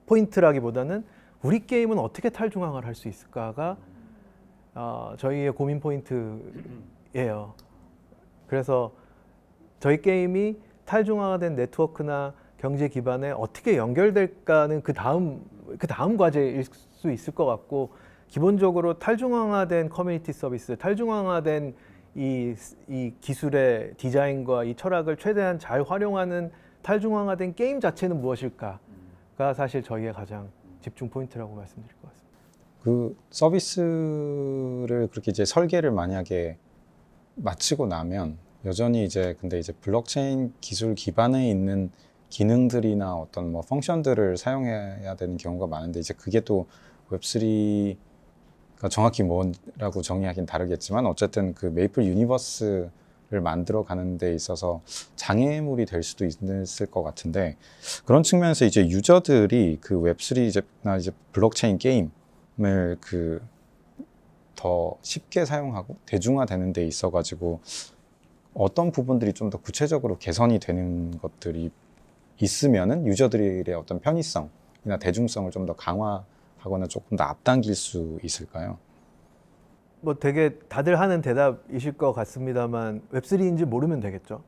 포인트라기보다는 우리 게임은 어떻게 탈중앙화를 할 수 있을까가 저희의 고민 포인트예요. 그래서 저희 게임이 탈중앙화된 네트워크나 경제 기반에 어떻게 연결될까는 그 다음 과제일 수 있을 것 같고, 기본적으로 탈중앙화된 커뮤니티 서비스, 탈중앙화된 이 기술의 디자인과 이 철학을 최대한 잘 활용하는 탈중앙화된 게임 자체는 무엇일까가 사실 저희의 가장 집중 포인트라고 말씀드릴 것 같습니다. 그 서비스를 그렇게 이제 설계를 만약에 마치고 나면 여전히 이제 근데 이제 블록체인 기술 기반에 있는 기능들이나 어떤 뭐 펑션들을 사용해야 되는 경우가 많은데, 이제 그게 또 웹3가 정확히 뭐라고 정의하긴 다르겠지만 어쨌든 그 메이플 유니버스를 만들어 가는 데 있어서 장애물이 될 수도 있을 것 같은데, 그런 측면에서 이제 유저들이 그 웹3 이제 블록체인 게임을 그 더 쉽게 사용하고 대중화되는 데 있어 가지고 어떤 부분들이 좀 더 구체적으로 개선이 되는 것들이 있으면은 유저들의 어떤 편의성이나 대중성을 좀 더 강화하거나 조금 더 앞당길 수 있을까요? 뭐 되게 다들 하는 대답이실 것 같습니다만, 웹3인지 모르면 되겠죠.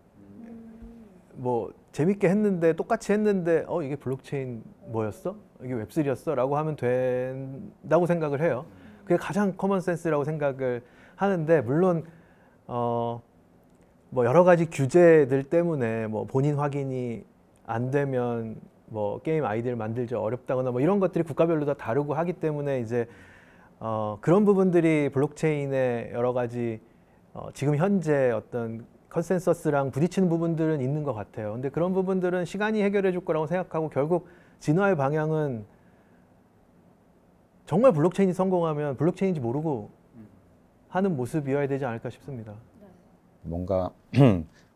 뭐 재밌게 했는데, 똑같이 했는데 이게 블록체인 뭐였어? 이게 웹3였어? 라고 하면 된다고 생각을 해요. 그게 가장 커먼 센스라고 생각을 하는데, 물론 뭐 여러 가지 규제들 때문에 뭐 본인 확인이 안 되면 뭐 게임 아이디를 만들기 어렵다거나 뭐 이런 것들이 국가별로 다 다르고 하기 때문에 이제 그런 부분들이 블록체인의 여러 가지 지금 현재 어떤 컨센서스랑 부딪히는 부분들은 있는 것 같아요. 근데 그런 부분들은 시간이 해결해 줄 거라고 생각하고, 결국 진화의 방향은 정말 블록체인이 성공하면 블록체인인지 모르고 하는 모습이어야 되지 않을까 싶습니다. 뭔가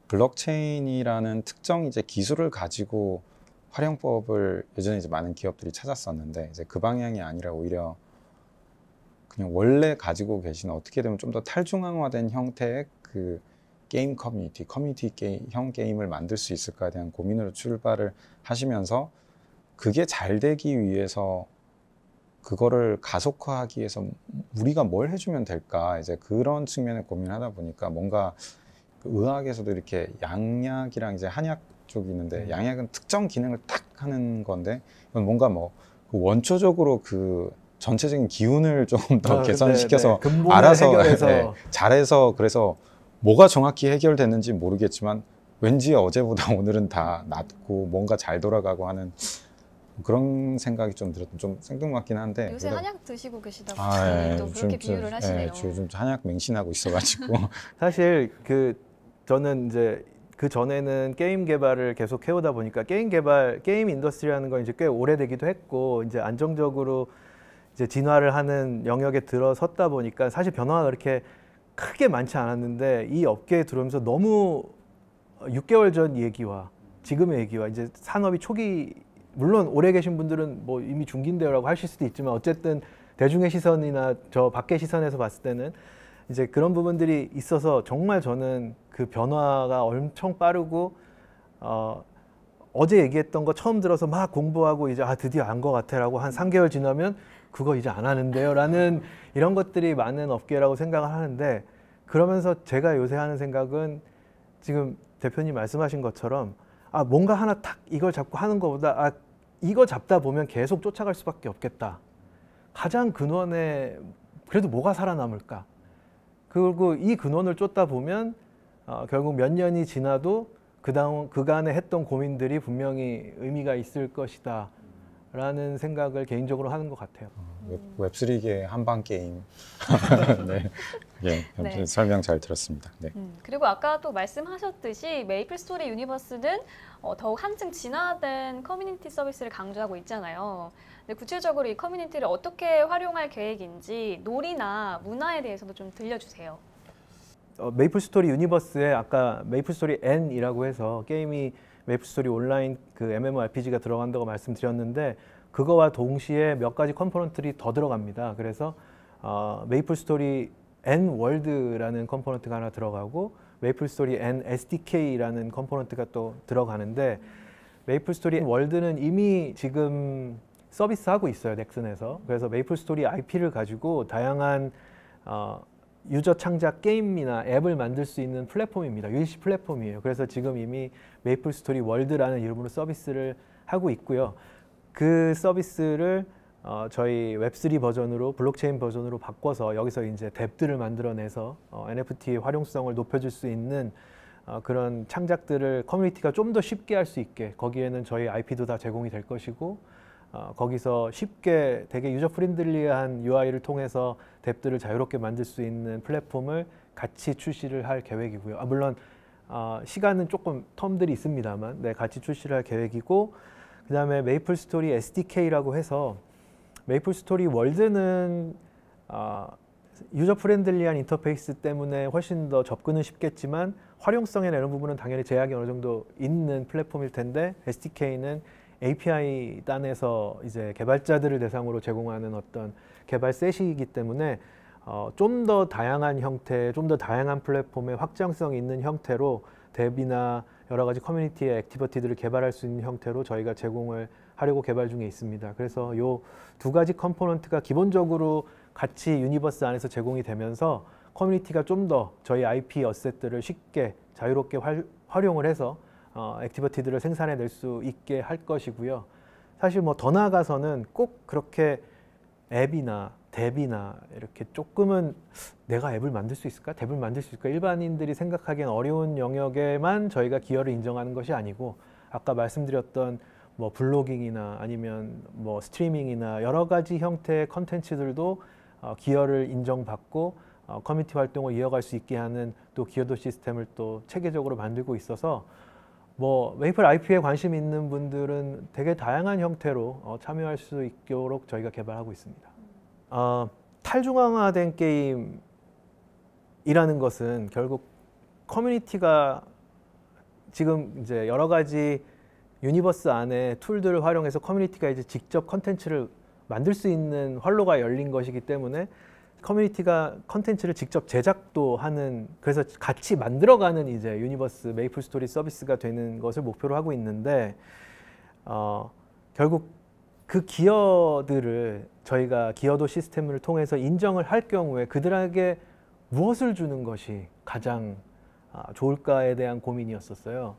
블록체인이라는 특정 이제 기술을 가지고 활용법을 예전에 이제 많은 기업들이 찾았었는데, 이제 그 방향이 아니라 오히려 그냥 원래 가지고 계신 어떻게 되면 좀 더 탈중앙화된 형태의 그 게임 커뮤니티 형 게임을 만들 수 있을까에 대한 고민으로 출발을 하시면서, 그게 잘 되기 위해서 그거를 가속화하기 위해서 우리가 뭘 해주면 될까, 이제 그런 측면에 고민을 하다 보니까 뭔가 의학에서도 이렇게 양약이랑 이제 한약 쪽이 있는데, 양약은 특정 기능을 딱 하는 건데, 이건 뭔가 뭐 원초적으로 그 전체적인 기운을 조금 더 아, 개선시켜서 근본을 알아서 해결해서 잘해서 그래서 뭐가 정확히 해결됐는지 모르겠지만 왠지 어제보다 오늘은 다 낫고 뭔가 잘 돌아가고 하는 그런 생각이 좀 들었던 좀 생뚱맞긴 한데 요새 한약 드시고 계시다고 예, 또 그렇게 비유를 하시네요. 요즘 한약 맹신하고 있어가지고 사실 저는 이제 그 전에는 게임 개발을 계속 해오다 보니까 게임 인더스트리라는 건 이제 꽤 오래되기도 했고 이제 안정적으로 이제 진화를 하는 영역에 들어섰다 보니까 사실 변화가 그렇게 크게 많지 않았는데 이 업계에 들어오면서 너무 6개월 전 얘기와 지금의 얘기와 이제 산업이 초기 물론 오래 계신 분들은 뭐 이미 중기인데요라고 하실 수도 있지만 어쨌든 대중의 시선이나 저 밖의 시선에서 봤을 때는 이제 그런 부분들이 있어서 정말 저는 그 변화가 엄청 빠르고 어제 얘기했던 거 처음 들어서 막 공부하고 이제 드디어 안 것 같아라고 한 3개월 지나면 그거 이제 안 하는데요라는 이런 것들이 많은 업계라고 생각을 하는데 그러면서 제가 요새 하는 생각은 지금 대표님 말씀하신 것처럼 뭔가 하나 탁 이걸 잡고 하는 것보다 이거 잡다 보면 계속 쫓아갈 수밖에 없겠다. 가장 근원에 그래도 뭐가 살아남을까? 그리고 이 근원을 쫓다 보면 결국 몇 년이 지나도 그간에 했던 고민들이 분명히 의미가 있을 것이다 라는 생각을 개인적으로 하는 것 같아요. 웹3계 한방 게임 네. 네. 설명 잘 들었습니다. 네. 그리고 아까 또 말씀하셨듯이 메이플 스토리 유니버스는 더욱 한층 진화된 커뮤니티 서비스를 강조하고 있잖아요. 근데 구체적으로 이 커뮤니티를 어떻게 활용할 계획인지 놀이나 문화에 대해서도 좀 들려주세요. 메이플 스토리 유니버스에 아까 메이플 스토리 N이라고 해서 게임이 메이플 스토리 온라인 그 MMORPG가 들어간다고 말씀드렸는데 그거와 동시에 몇 가지 컴포넌트들이 더 들어갑니다. 그래서 메이플 스토리 N 월드라는 컴포넌트가 하나 들어가고 메이플 스토리 N SDK라는 컴포넌트가 또 들어가는데 메이플 스토리 월드는 이미 지금 서비스하고 있어요, 넥슨에서. 그래서 메이플 스토리 IP를 가지고 다양한 유저 창작 게임이나 앱을 만들 수 있는 플랫폼입니다. UGC 플랫폼이에요. 그래서 지금 이미 메이플 스토리 월드라는 이름으로 서비스를 하고 있고요. 그 서비스를 저희 웹3 버전으로 블록체인 버전으로 바꿔서 여기서 이제 뎁들을 만들어내서 NFT의 활용성을 높여줄 수 있는 그런 창작들을 커뮤니티가 좀 더 쉽게 할 수 있게 거기에는 저희 IP도 다 제공이 될 것이고 거기서 쉽게 되게 유저 프렌들리한 UI를 통해서 뎁들을 자유롭게 만들 수 있는 플랫폼을 같이 출시를 할 계획이고요. 물론 시간은 조금 텀들이 있습니다만 같이 출시를 할 계획이고 그 다음에 메이플 스토리 SDK라고 해서 메이플 스토리 월드는 유저 프렌들리한 인터페이스 때문에 훨씬 더 접근은 쉽겠지만 활용성이나 이런 부분은 당연히 제약이 어느 정도 있는 플랫폼일 텐데 SDK는 API 단에서 이제 개발자들을 대상으로 제공하는 어떤 개발 셋이기 때문에 좀 더 다양한 형태, 좀 더 다양한 플랫폼의 확장성 있는 형태로 뎁이나 여러 가지 커뮤니티의 액티비티들을 개발할 수 있는 형태로 저희가 제공을 하려고 개발 중에 있습니다. 그래서 요 두 가지 컴포넌트가 기본적으로 같이 유니버스 안에서 제공이 되면서 커뮤니티가 좀 더 저희 IP 어셋들을 쉽게 자유롭게 활용을 해서 액티비티들을 생산해낼 수 있게 할 것이고요. 사실 뭐 더 나아가서는 꼭 그렇게 앱이나 뎁이나 이렇게 조금은 내가 앱을 만들 수 있을까? 뎁을 만들 수 있을까? 일반인들이 생각하기엔 어려운 영역에만 저희가 기여를 인정하는 것이 아니고 아까 말씀드렸던 뭐 블로깅이나 아니면 뭐 스트리밍이나 여러 가지 형태의 컨텐츠들도 기여를 인정받고 커뮤니티 활동을 이어갈 수 있게 하는 또 기여도 시스템을 또 체계적으로 만들고 있어서 뭐 메이플 IP에 관심 있는 분들은 되게 다양한 형태로 참여할 수 있도록 저희가 개발하고 있습니다. 탈중앙화된 게임이라는 것은 결국 커뮤니티가 지금 이제 여러 가지 유니버스 안에 툴들을 활용해서 커뮤니티가 이제 직접 컨텐츠를 만들 수 있는 활로가 열린 것이기 때문에 커뮤니티가 컨텐츠를 직접 제작도 하는 그래서 같이 만들어가는 이제 유니버스 메이플 스토리 서비스가 되는 것을 목표로 하고 있는데 결국 그 기여들을 저희가 기여도 시스템을 통해서 인정을 할 경우에 그들에게 무엇을 주는 것이 가장 좋을까에 대한 고민이었었어요.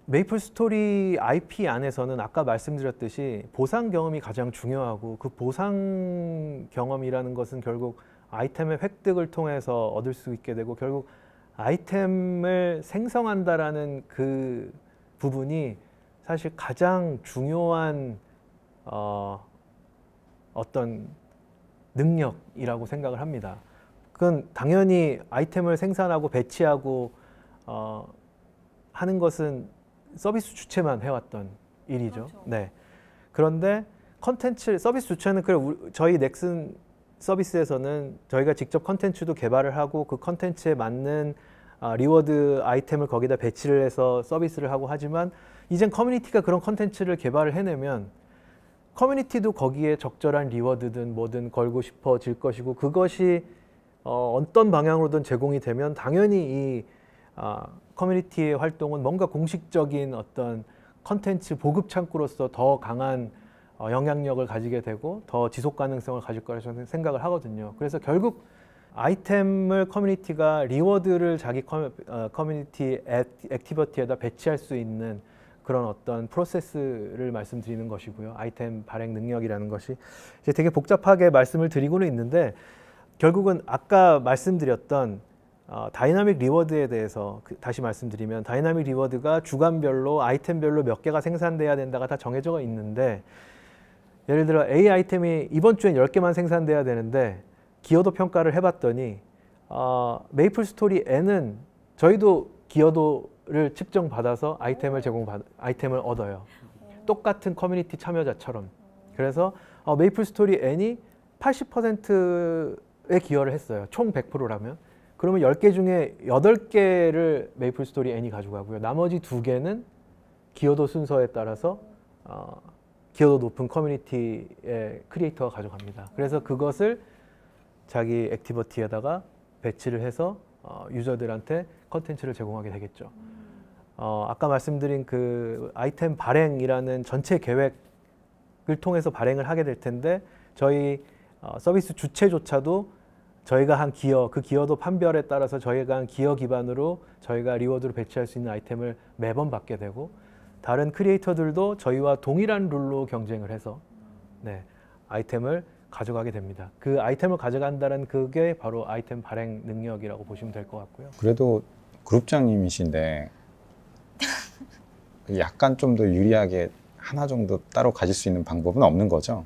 메이플 스토리 IP 안에서는 아까 말씀드렸듯이 보상 경험이 가장 중요하고 그 보상 경험이라는 것은 결국 아이템의 획득을 통해서 얻을 수 있게 되고 결국 아이템을 생성한다라는 그 부분이 사실 가장 중요한 어떤 능력이라고 생각을 합니다. 그건 당연히 아이템을 생산하고 배치하고 하는 것은 서비스 주체만 해왔던 일이죠. 그렇죠. 네. 그런데 컨텐츠 서비스 주체는 저희 넥슨 서비스에서는 저희가 직접 컨텐츠도 개발을 하고 그 컨텐츠에 맞는 리워드 아이템을 거기다 배치를 해서 서비스를 하고 하지만 이젠 커뮤니티가 그런 컨텐츠를 개발을 해내면 커뮤니티도 거기에 적절한 리워드든 뭐든 걸고 싶어질 것이고 그것이 어떤 방향으로든 제공이 되면 당연히 이 커뮤니티의 활동은 뭔가 공식적인 어떤 컨텐츠 보급 창구로서 더 강한 영향력을 가지게 되고 더 지속 가능성을 가질 거라고 저는 생각을 하거든요. 그래서 결국 아이템을 커뮤니티가 리워드를 자기 커뮤니티 액티비티에다 배치할 수 있는 그런 어떤 프로세스를 말씀드리는 것이고요. 아이템 발행 능력이라는 것이 이제 되게 복잡하게 말씀을 드리고는 있는데 결국은 아까 말씀드렸던 다이나믹 리워드에 대해서 다시 말씀드리면 다이나믹 리워드가 주간별로 아이템별로 몇 개가 생산돼야 된다가 다 정해져 있는데 예를 들어 A 아이템이 이번 주엔 10개만 생산돼야 되는데 기여도 평가를 해봤더니 메이플 스토리 N은 저희도 기여도를 측정받아서 아이템을 얻어요. 똑같은 커뮤니티 참여자처럼. 그래서 메이플 스토리 N이 80%의 기여를 했어요. 총 100%라면. 그러면 10개 중에 8개를 메이플 스토리 N이 가져가고요. 나머지 2개는 기여도 순서에 따라서 기여도 높은 커뮤니티의 크리에이터가 가져갑니다. 그래서 그것을 자기 액티비티에다가 배치를 해서 유저들한테 컨텐츠를 제공하게 되겠죠. 아까 말씀드린 그 아이템 발행이라는 전체 계획을 통해서 발행을 하게 될 텐데 저희 서비스 주체조차도 저희가 한 기여, 그 기여도 판별에 따라서 저희가 한 기여 기반으로 저희가 리워드로 배치할 수 있는 아이템을 매번 받게 되고 다른 크리에이터들도 저희와 동일한 룰로 경쟁을 해서 아이템을 가져가게 됩니다. 그 아이템을 가져간다는 그게 바로 아이템 발행 능력이라고 보시면 될 것 같고요. 그래도 그룹장님이신데 약간 좀 더 유리하게 하나 정도 따로 가질 수 있는 방법은 없는 거죠?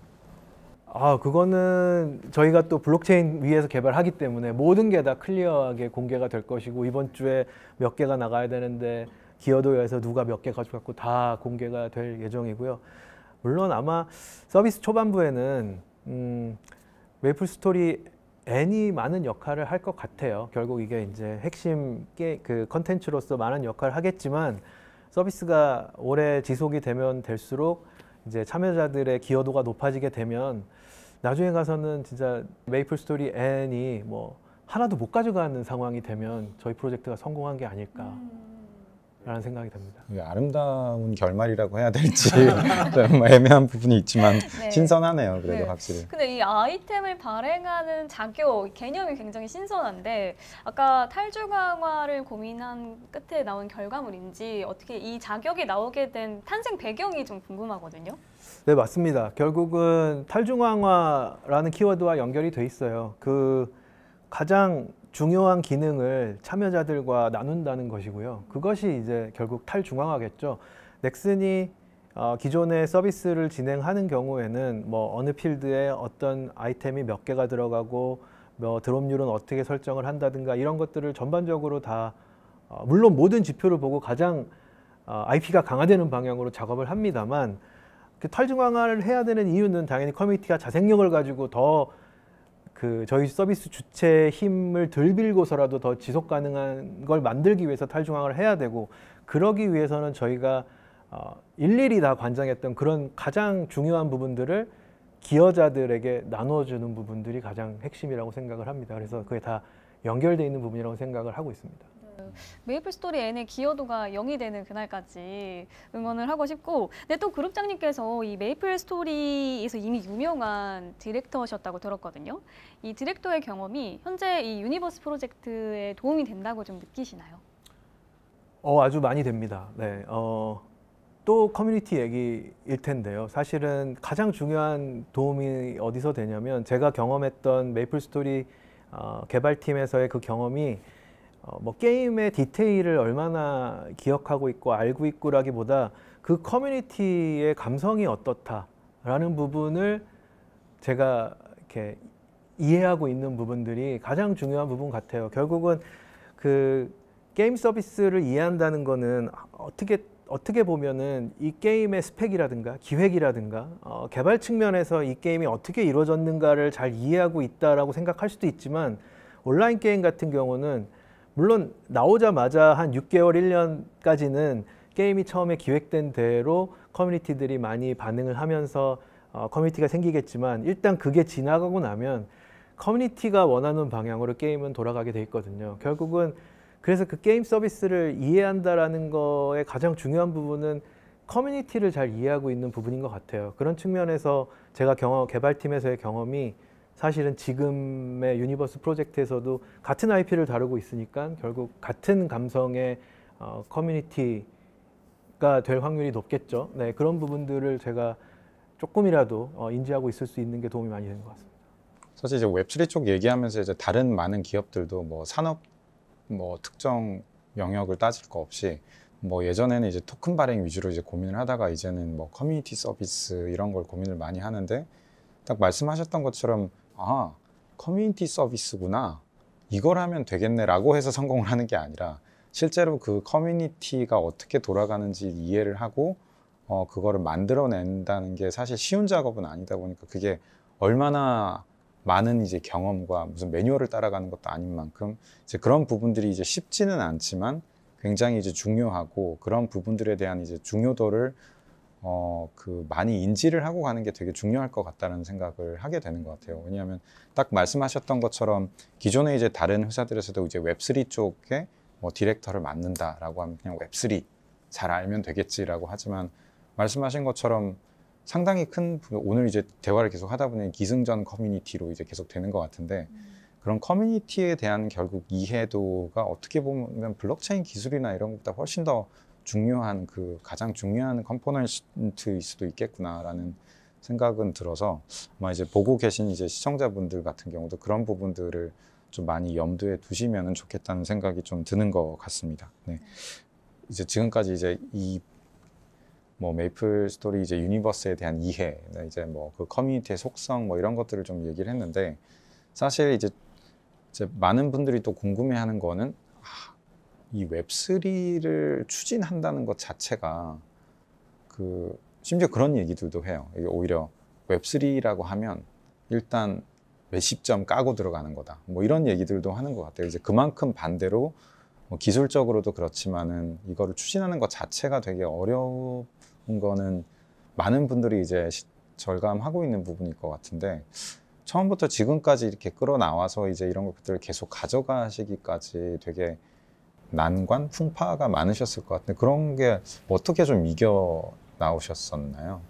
그거는 저희가 또 블록체인 위에서 개발하기 때문에 모든 게 다 클리어하게 공개가 될 것이고 이번 주에 몇 개가 나가야 되는데 기여도에서 누가 몇 개 가져갔고 다 공개가 될 예정이고요. 물론 아마 서비스 초반부에는 메이플 스토리 N이 많은 역할을 할 것 같아요. 결국 이게 이제 핵심 그 컨텐츠로서 많은 역할을 하겠지만 서비스가 오래 지속이 되면 될수록 이제 참여자들의 기여도가 높아지게 되면 나중에 가서는 진짜 메이플 스토리 N이 뭐 하나도 못 가져가는 상황이 되면 저희 프로젝트가 성공한 게 아닐까라는 생각이 듭니다. 아름다운 결말이라고 해야 될지 좀 애매한 부분이 있지만 네. 신선하네요. 그래도 네. 확실히. 근데 이 아이템을 발행하는 자격 개념이 굉장히 신선한데 아까 탈주 강화를 고민한 끝에 나온 결과물인지 어떻게 이 자격이 나오게 된 탄생 배경이 좀 궁금하거든요. 네, 맞습니다. 결국은 탈중앙화라는 키워드와 연결이 돼 있어요. 그 가장 중요한 기능을 참여자들과 나눈다는 것이고요. 그것이 이제 결국 탈중앙화겠죠. 넥슨이 기존의 서비스를 진행하는 경우에는 뭐 어느 필드에 어떤 아이템이 몇 개가 들어가고 뭐 드롭률은 어떻게 설정을 한다든가 이런 것들을 전반적으로 다 물론 모든 지표를 보고 가장 IP가 강화되는 방향으로 작업을 합니다만 그 탈중앙화를 해야 되는 이유는 당연히 커뮤니티가 자생력을 가지고 더 그 저희 서비스 주체의 힘을 덜 빌고서라도 더 지속 가능한 걸 만들기 위해서 탈중앙화를 해야 되고 그러기 위해서는 저희가 일일이 다 관장했던 그런 가장 중요한 부분들을 기여자들에게 나눠주는 부분들이 가장 핵심이라고 생각을 합니다. 그래서 그게 다 연결되어 있는 부분이라고 생각을 하고 있습니다. 메이플 스토리 N의 기여도가 0이 되는 그날까지 응원을 하고 싶고 근데 또 그룹장님께서 이 메이플 스토리에서 이미 유명한 디렉터셨다고 들었거든요. 이 디렉터의 경험이 현재 이 유니버스 프로젝트에 도움이 된다고 좀 느끼시나요? 아주 많이 됩니다. 네, 또 커뮤니티 얘기일 텐데요. 사실은 가장 중요한 도움이 어디서 되냐면 제가 경험했던 메이플스토리 개발팀에서의 그 경험이 뭐 게임의 디테일을 얼마나 기억하고 있고 알고 있고라기보다 그 커뮤니티의 감성이 어떻다라는 부분을 제가 이렇게 이해하고 있는 부분들이 가장 중요한 부분 같아요. 결국은 그 게임 서비스를 이해한다는 거는 어떻게 보면은 이 게임의 스펙이라든가 기획이라든가 개발 측면에서 이 게임이 어떻게 이루어졌는가를 잘 이해하고 있다라고 생각할 수도 있지만 온라인 게임 같은 경우는 물론 나오자마자 한 6개월, 1년까지는 게임이 처음에 기획된 대로 커뮤니티들이 많이 반응을 하면서 커뮤니티가 생기겠지만 일단 그게 지나가고 나면 커뮤니티가 원하는 방향으로 게임은 돌아가게 돼 있거든요. 결국은 그래서 그 게임 서비스를 이해한다라는 거의 가장 중요한 부분은 커뮤니티를 잘 이해하고 있는 부분인 것 같아요. 그런 측면에서 제가 개발팀에서의 경험이 사실은 지금의 유니버스 프로젝트에서도 같은 IP를 다루고 있으니까 결국 같은 감성의 커뮤니티가 될 확률이 높겠죠. 네, 그런 부분들을 제가 조금이라도 인지하고 있을 수 있는 게 도움이 많이 되는 것 같습니다. 사실 이제 웹3 쪽 얘기하면서 이제 다른 많은 기업들도 뭐 산업 뭐 특정 영역을 따질 거 없이 뭐 예전에는 이제 토큰 발행 위주로 이제 고민을 하다가 이제는 뭐 커뮤니티 서비스 이런 걸 고민을 많이 하는데 딱 말씀하셨던 것처럼 아, 커뮤니티 서비스구나. 이걸 하면 되겠네라고 해서 성공을 하는 게 아니라 실제로 그 커뮤니티가 어떻게 돌아가는지 이해를 하고 그거를 만들어낸다는 게 사실 쉬운 작업은 아니다 보니까 그게 얼마나 많은 이제 경험과 무슨 매뉴얼을 따라가는 것도 아닌 만큼 이제 그런 부분들이 이제 쉽지는 않지만 굉장히 이제 중요하고 그런 부분들에 대한 이제 중요도를 많이 인지를 하고 가는 게 되게 중요할 것 같다는 생각을 하게 되는 것 같아요. 왜냐하면 딱 말씀하셨던 것처럼 기존에 이제 다른 회사들에서도 이제 웹3 쪽에 뭐 디렉터를 맡는다라고 하면 그냥 웹3 잘 알면 되겠지라고 하지만 말씀하신 것처럼 상당히 큰 오늘 이제 대화를 계속 하다 보니 기승전 커뮤니티로 이제 계속 되는 것 같은데 그런 커뮤니티에 대한 결국 이해도가 어떻게 보면 블록체인 기술이나 이런 것보다 훨씬 더 중요한 그 가장 중요한 컴포넌트일 수도 있겠구나라는 생각은 들어서 아마 이제 보고 계신 이제 시청자분들 같은 경우도 그런 부분들을 좀 많이 염두에 두시면 좋겠다는 생각이 좀 드는 것 같습니다. 네. 이제 지금까지 이제 이 뭐 메이플 스토리 이제 유니버스에 대한 이해, 이제 뭐 그 커뮤니티의 속성 뭐 이런 것들을 좀 얘기를 했는데 사실 이제 많은 분들이 또 궁금해하는 거는 이 웹3를 추진한다는 것 자체가 심지어 그런 얘기들도 해요. 이게 오히려 웹3라고 하면 일단 몇십 점 까고 들어가는 거다. 뭐 이런 얘기들도 하는 것 같아요. 이제 그만큼 반대로 뭐 기술적으로도 그렇지만은 이거를 추진하는 것 자체가 되게 어려운 거는 많은 분들이 이제 절감하고 있는 부분일 것 같은데 처음부터 지금까지 이렇게 끌어나와서 이제 이런 것들을 계속 가져가시기까지 되게 난관, 풍파가 많으셨을 것 같은데 그런 게 어떻게 좀 이겨 나오셨었나요?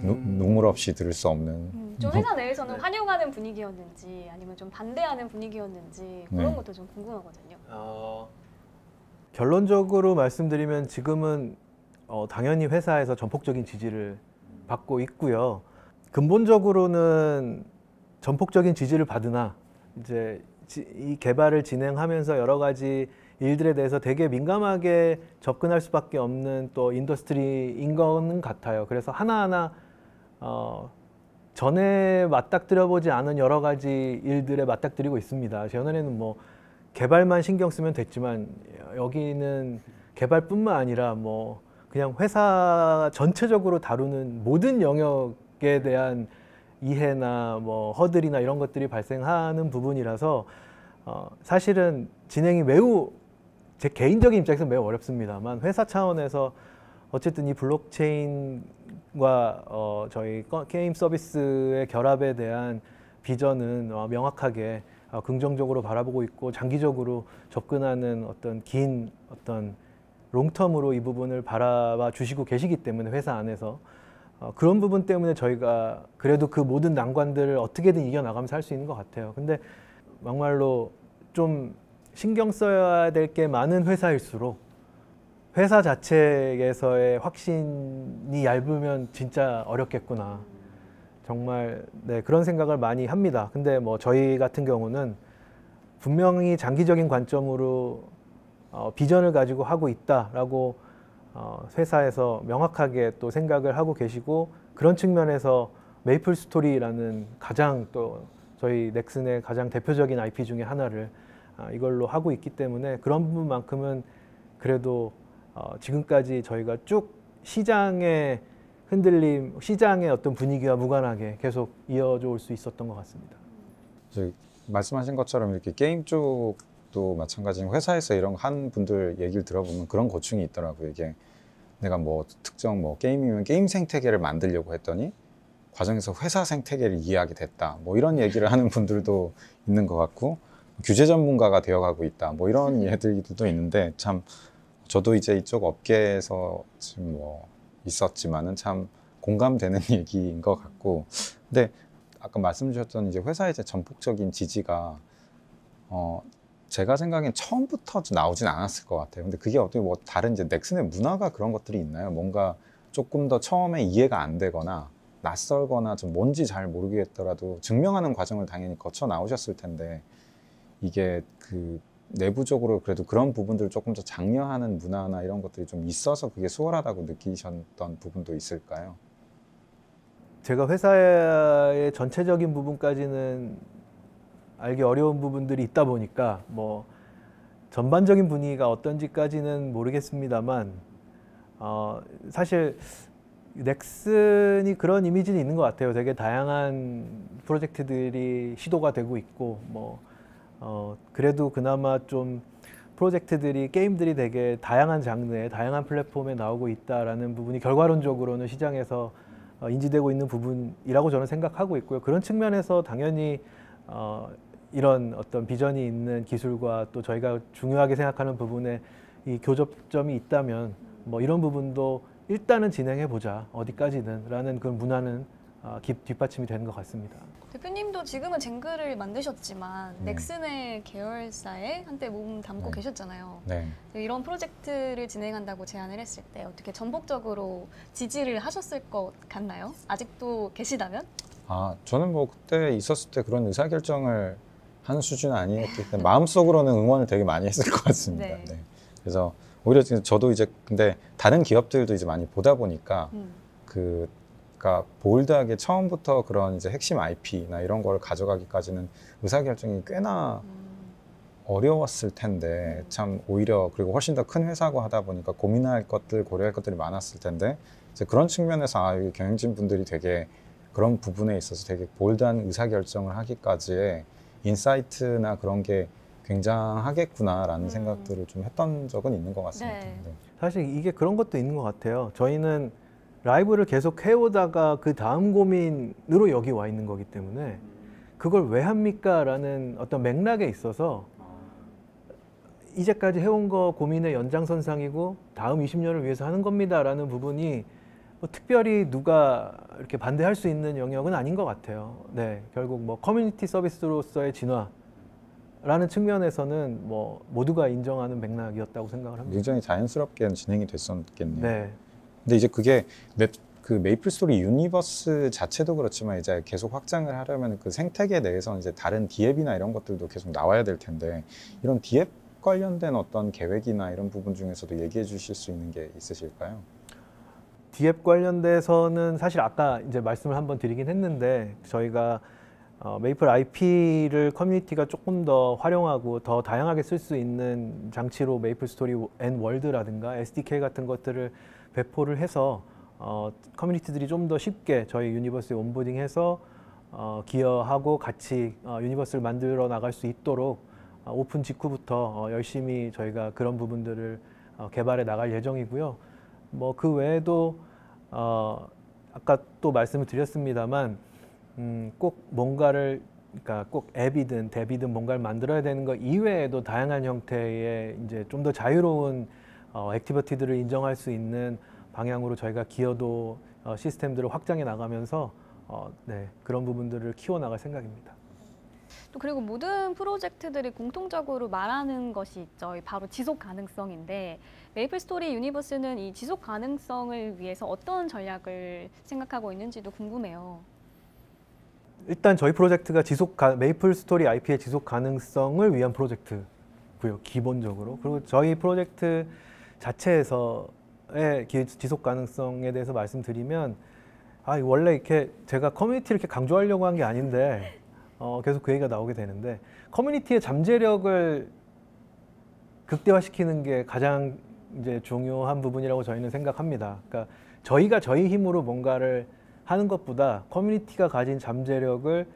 눈물 없이 들을 수 없는. 좀 회사 내에서는 환영하는 분위기였는지 아니면 좀 반대하는 분위기였는지 그런 것도 좀 궁금하거든요. 결론적으로 말씀드리면 지금은 당연히 회사에서 전폭적인 지지를 받고 있고요. 근본적으로는 전폭적인 지지를 받으나 이제 이 개발을 진행하면서 여러 가지 일들에 대해서 되게 민감하게 접근할 수밖에 없는 또 인더스트리인 거는 같아요. 그래서 하나하나 전에 맞닥뜨려 보지 않은 여러 가지 일들에 맞닥뜨리고 있습니다. 전에는 뭐 개발만 신경 쓰면 됐지만 여기는 개발뿐만 아니라 뭐 그냥 회사 전체적으로 다루는 모든 영역에 대한 이해나 뭐 허들이나 이런 것들이 발생하는 부분이라서 사실은 진행이 매우 제 개인적인 입장에서 매우 어렵습니다만 회사 차원에서 어쨌든 이 블록체인과 저희 게임 서비스의 결합에 대한 비전은 명확하게 긍정적으로 바라보고 있고 장기적으로 접근하는 어떤 긴 어떤 롱텀으로 이 부분을 바라봐 주시고 계시기 때문에 회사 안에서 그런 부분 때문에 저희가 그래도 그 모든 난관들을 어떻게든 이겨나가면서 할 수 있는 것 같아요. 근데 막말로 좀 신경 써야 될 게 많은 회사일수록 회사 자체에서의 확신이 얇으면 진짜 어렵겠구나. 정말 네, 그런 생각을 많이 합니다. 근데 뭐 저희 같은 경우는 분명히 장기적인 관점으로 비전을 가지고 하고 있다라고 회사에서 명확하게 또 생각을 하고 계시고, 그런 측면에서 메이플 스토리라는 가장 또 저희 넥슨의 가장 대표적인 IP 중에 하나를 이걸로 하고 있기 때문에 그런 부분만큼은 그래도 지금까지 저희가 쭉 시장의 흔들림, 시장의 어떤 분위기와 무관하게 계속 이어져 올 수 있었던 것 같습니다. 말씀하신 것처럼 이렇게 게임 쪽도 마찬가지인 회사에서 이런 거 한 분들 얘기를 들어보면 그런 고충이 있더라고요. 이게 내가 뭐 특정 뭐 게임이면 게임 생태계를 만들려고 했더니 과정에서 회사 생태계를 이해하게 됐다. 뭐 이런 얘기를 하는 분들도 있는 것 같고, 규제 전문가가 되어가고 있다. 뭐 이런 얘기들도 있는데, 참 저도 이제 이쪽 업계에서 지금 뭐 있었지만은 참 공감되는 얘기인 것 같고, 근데 아까 말씀 주셨던 이제 회사의 이제 전폭적인 지지가 제가 생각엔 처음부터 나오진 않았을 것 같아요. 근데 그게 어떻게 뭐 다른 이제 넥슨의 문화가 그런 것들이 있나요? 뭔가 조금 더 처음에 이해가 안 되거나 낯설거나 좀 뭔지 잘 모르겠더라도 증명하는 과정을 당연히 거쳐 나오셨을 텐데, 이게 그 내부적으로 그래도 그런 부분들을 조금 더 장려하는 문화나 이런 것들이 좀 있어서 그게 수월하다고 느끼셨던 부분도 있을까요? 제가 회사의 전체적인 부분까지는 알기 어려운 부분들이 있다 보니까 뭐 전반적인 분위기가 어떤지까지는 모르겠습니다만, 사실 넥슨이 그런 이미지는 있는 것 같아요. 되게 다양한 프로젝트들이 시도가 되고 있고, 뭐 그래도 그나마 좀 프로젝트들이, 게임들이 되게 다양한 장르에, 다양한 플랫폼에 나오고 있다라는 부분이 결과론적으로는 시장에서 인지되고 있는 부분이라고 저는 생각하고 있고요. 그런 측면에서 당연히 이런 어떤 비전이 있는 기술과 또 저희가 중요하게 생각하는 부분에 이 교접점이 있다면 뭐 이런 부분도 일단은 진행해 보자, 어디까지는 라는 그 문화는 뒷받침이 되는 것 같습니다. 대표님도 지금은 젠글을 만드셨지만 넥슨의 계열사에 한때 몸 담고 계셨잖아요. 네. 이런 프로젝트를 진행한다고 제안을 했을 때 어떻게 전폭적으로 지지를 하셨을 것 같나요? 아직도 계시다면? 저는 뭐 그때 있었을 때 그런 의사결정을 하는 수준은 아니었기 때문에 마음속으로는 응원을 되게 많이 했을 것 같습니다. 네. 네. 그래서 오히려 저도 이제 근데 다른 기업들도 이제 많이 보다 보니까 그러니까 볼드하게 처음부터 그런 이제 핵심 IP나 이런 걸 가져가기까지는 의사결정이 꽤나 어려웠을 텐데, 참 오히려 그리고 훨씬 더 큰 회사고 하다 보니까 고민할 것들, 고려할 것들이 많았을 텐데, 이제 그런 측면에서 여기 경영진 분들이 되게 그런 부분에 있어서 되게 볼드한 의사결정을 하기까지의 인사이트나 그런 게 굉장하겠구나라는 생각들을 좀 했던 적은 있는 것 같습니다. 네. 네. 사실 이게 그런 것도 있는 것 같아요. 저희는 라이브를 계속 해오다가 그 다음 고민으로 여기 와 있는 거기 때문에 그걸 왜 합니까? 라는 어떤 맥락에 있어서 이제까지 해온 거 고민의 연장선상이고 다음 20년을 위해서 하는 겁니다 라는 부분이 뭐 특별히 누가 이렇게 반대할 수 있는 영역은 아닌 것 같아요. 네, 결국 뭐 커뮤니티 서비스로서의 진화라는 측면에서는 뭐 모두가 인정하는 맥락이었다고 생각을 합니다. 굉장히 자연스럽게 진행이 됐었겠네요. 네. 근데 이제 그게 그 메이플 스토리 유니버스 자체도 그렇지만 이제 계속 확장을 하려면 그 생태계 내에서 이제 다른 D앱이나 이런 것들도 계속 나와야 될 텐데, 이런 D앱 관련된 어떤 계획이나 이런 부분 중에서도 얘기해 주실 수 있는 게 있으실까요? D앱 관련돼서는 사실 아까 이제 말씀을 한번 드리긴 했는데, 저희가 메이플 IP를 커뮤니티가 조금 더 활용하고 더 다양하게 쓸 수 있는 장치로 메이플 스토리 앤 월드라든가 SDK 같은 것들을 배포를 해서 커뮤니티들이 좀 더 쉽게 저희 유니버스에 온보딩해서 기여하고 같이 유니버스를 만들어 나갈 수 있도록 오픈 직후부터 열심히 저희가 그런 부분들을 개발해 나갈 예정이고요. 뭐 그 외에도 아까 또 말씀을 드렸습니다만 꼭 뭔가를, 그러니까 꼭 앱이든 탭이든 뭔가를 만들어야 되는 것 이외에도 다양한 형태의 이제 좀 더 자유로운 액티비티들을 인정할 수 있는 방향으로 저희가 기여도 시스템들을 확장해 나가면서 네, 그런 부분들을 키워 나갈 생각입니다. 또 그리고 모든 프로젝트들이 공통적으로 말하는 것이 있죠. 바로 지속 가능성인데 메이플 스토리 유니버스는 이 지속 가능성을 위해서 어떤 전략을 생각하고 있는지도 궁금해요. 일단 저희 프로젝트가 메이플 스토리 IP의 지속 가능성을 위한 프로젝트고요, 기본적으로. 그리고 저희 프로젝트 자체에서의 지속 가능성에 대해서 말씀드리면, 원래 이렇게 제가 커뮤니티를 이렇게 강조하려고 한 게 아닌데 계속 그 얘기가 나오게 되는데, 커뮤니티의 잠재력을 극대화시키는 게 가장 이제 중요한 부분이라고 저희는 생각합니다. 그러니까 저희가 저희 힘으로 뭔가를 하는 것보다 커뮤니티가 가진 잠재력을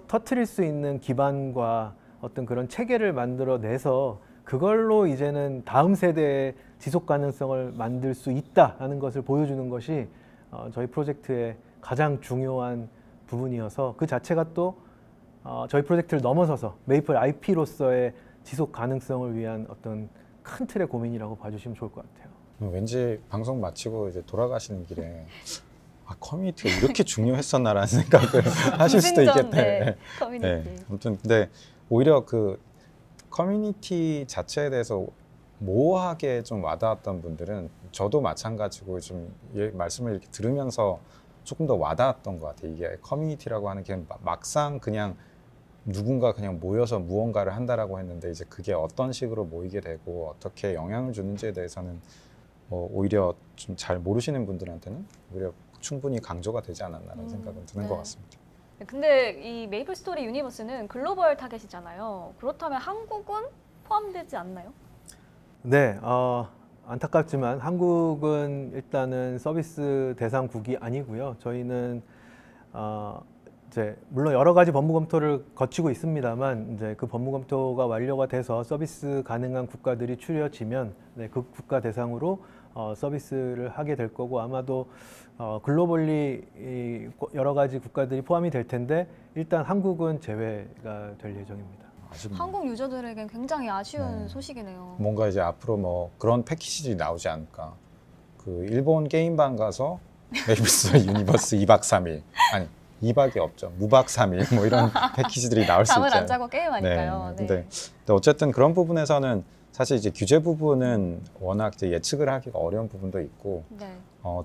터트릴 수 있는 기반과 어떤 그런 체계를 만들어내서 그걸로 이제는 다음 세대의 지속 가능성을 만들 수 있다는 것을 보여주는 것이 저희 프로젝트의 가장 중요한 부분이어서, 그 자체가 또 저희 프로젝트를 넘어서서 메이플 IP로서의 지속 가능성을 위한 어떤 큰 틀의 고민이라고 봐주시면 좋을 것 같아요. 왠지 방송 마치고 이제 돌아가시는 길에 커뮤니티가 이렇게 중요했었나라는 생각을 하실 수도 있겠네. 네, 커뮤니티. 네, 아무튼 근데 오히려 그 커뮤니티 자체에 대해서 모호하게 좀 와닿았던 분들은 저도 마찬가지고 좀 말씀을 이렇게 들으면서 조금 더 와닿았던 것 같아요. 이게 커뮤니티라고 하는 게 막상 그냥 누군가 그냥 모여서 무언가를 한다라고 했는데, 이제 그게 어떤 식으로 모이게 되고 어떻게 영향을 주는지에 대해서는 오히려 좀 잘 모르시는 분들한테는 오히려 충분히 강조가 되지 않았나라는 생각은 드는 것 같습니다. 근데 이 메이플 스토리 유니버스는 글로벌 타겟이잖아요. 그렇다면 한국은 포함되지 않나요? 네, 안타깝지만 한국은 일단은 서비스 대상국이 아니고요. 저희는 이제 물론 여러 가지 법무 검토를 거치고 있습니다만, 이제 그 법무 검토가 완료가 돼서 서비스 가능한 국가들이 추려지면 그 국가 대상으로 서비스를 하게 될 거고, 아마도 글로벌리 여러 가지 국가들이 포함이 될 텐데 일단 한국은 제외가 될 예정입니다. 한국 유저들에겐 굉장히 아쉬운 소식이네요. 뭔가 이제 앞으로 뭐 그런 패키지들이 나오지 않을까. 그 일본 게임방 가서 메이플 스토리 유니버스 2박 3일 아니 2박이 없죠. 무박 3일 뭐 이런 패키지들이 나올 수 있잖아요. 잠을 안 자고 게임하니까요. 네. 근데 어쨌든 그런 부분에서는 사실 이제 규제 부분은 워낙 이제 예측을 하기가 어려운 부분도 있고,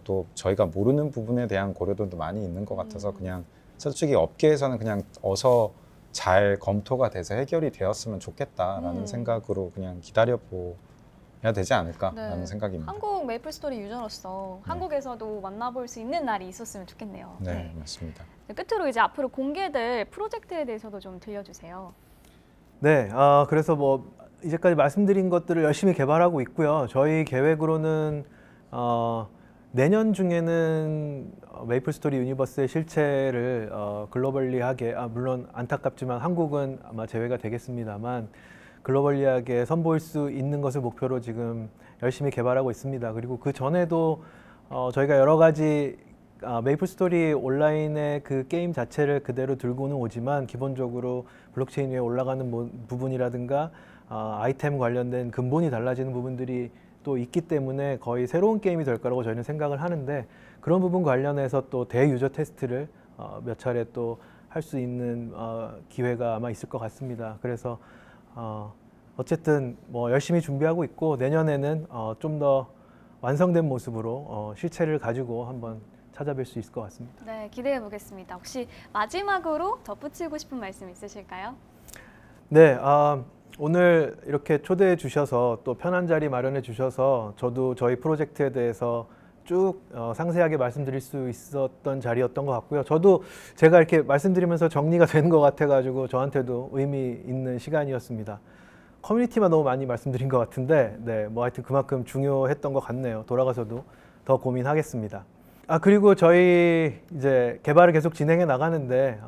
또 저희가 모르는 부분에 대한 고려도도 많이 있는 것 같아서 그냥 솔직히 업계에서는 그냥 어서 잘 검토가 돼서 해결이 되었으면 좋겠다라는 생각으로 그냥 기다려봐야 되지 않을까라는 생각입니다. 한국 메이플 스토리 유저로서 한국에서도 만나볼 수 있는 날이 있었으면 좋겠네요. 네, 맞습니다. 끝으로 이제 앞으로 공개될 프로젝트에 대해서도 좀 들려주세요. 네, 그래서 뭐 이제까지 말씀드린 것들을 열심히 개발하고 있고요. 저희 계획으로는 내년 중에는 메이플 스토리 유니버스의 실체를 글로벌리하게, 물론 안타깝지만 한국은 아마 제외가 되겠습니다만 글로벌리하게 선보일 수 있는 것을 목표로 지금 열심히 개발하고 있습니다. 그리고 그 전에도 저희가 여러 가지 메이플 스토리 온라인의 그 게임 자체를 그대로 들고는 오지만 기본적으로 블록체인 위에 올라가는 부분이라든가 아이템 관련된 근본이 달라지는 부분들이 또 있기 때문에 거의 새로운 게임이 될 거라고 저희는 생각을 하는데, 그런 부분 관련해서 또 대유저 테스트를 몇 차례 또 할 수 있는 기회가 아마 있을 것 같습니다. 그래서 어쨌든 뭐 열심히 준비하고 있고, 내년에는 좀 더 완성된 모습으로 실체를 가지고 한번 찾아뵐 수 있을 것 같습니다. 네, 기대해 보겠습니다. 혹시 마지막으로 덧붙이고 싶은 말씀 있으실까요? 네, 오늘 이렇게 초대해 주셔서 또 편한 자리 마련해 주셔서 저도 저희 프로젝트에 대해서 쭉 상세하게 말씀드릴 수 있었던 자리였던 것 같고요. 저도 제가 이렇게 말씀드리면서 정리가 되는 것 같아가지고 저한테도 의미 있는 시간이었습니다. 커뮤니티만 너무 많이 말씀드린 것 같은데, 네, 뭐 하여튼 그만큼 중요했던 것 같네요. 돌아가서도 더 고민하겠습니다. 그리고 저희 이제 개발을 계속 진행해 나가는데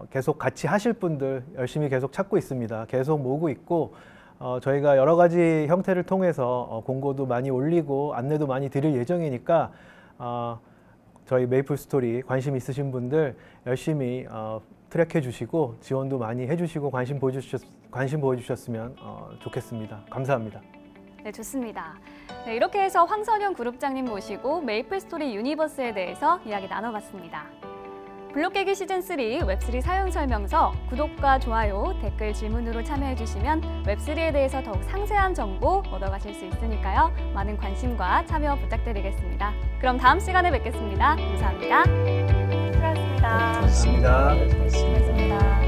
계속 같이 하실 분들 열심히 계속 찾고 있습니다. 계속 모으고 있고, 저희가 여러 가지 형태를 통해서 공고도 많이 올리고 안내도 많이 드릴 예정이니까 저희 메이플 스토리 관심 있으신 분들 열심히 트랙해 주시고 지원도 많이 해주시고 관심 보여주셨으면 좋겠습니다. 감사합니다. 네, 좋습니다. 네, 이렇게 해서 황선영 그룹장님 모시고 메이플 스토리 유니버스에 대해서 이야기 나눠봤습니다. 블록 깨기 시즌3 웹3 사용 설명서, 구독과 좋아요, 댓글, 질문으로 참여해 주시면 웹3에 대해서 더욱 상세한 정보 얻어가실 수 있으니까요. 많은 관심과 참여 부탁드리겠습니다. 그럼 다음 시간에 뵙겠습니다. 감사합니다. 수고하셨습니다. 고맙습니다. 수고하셨습니다.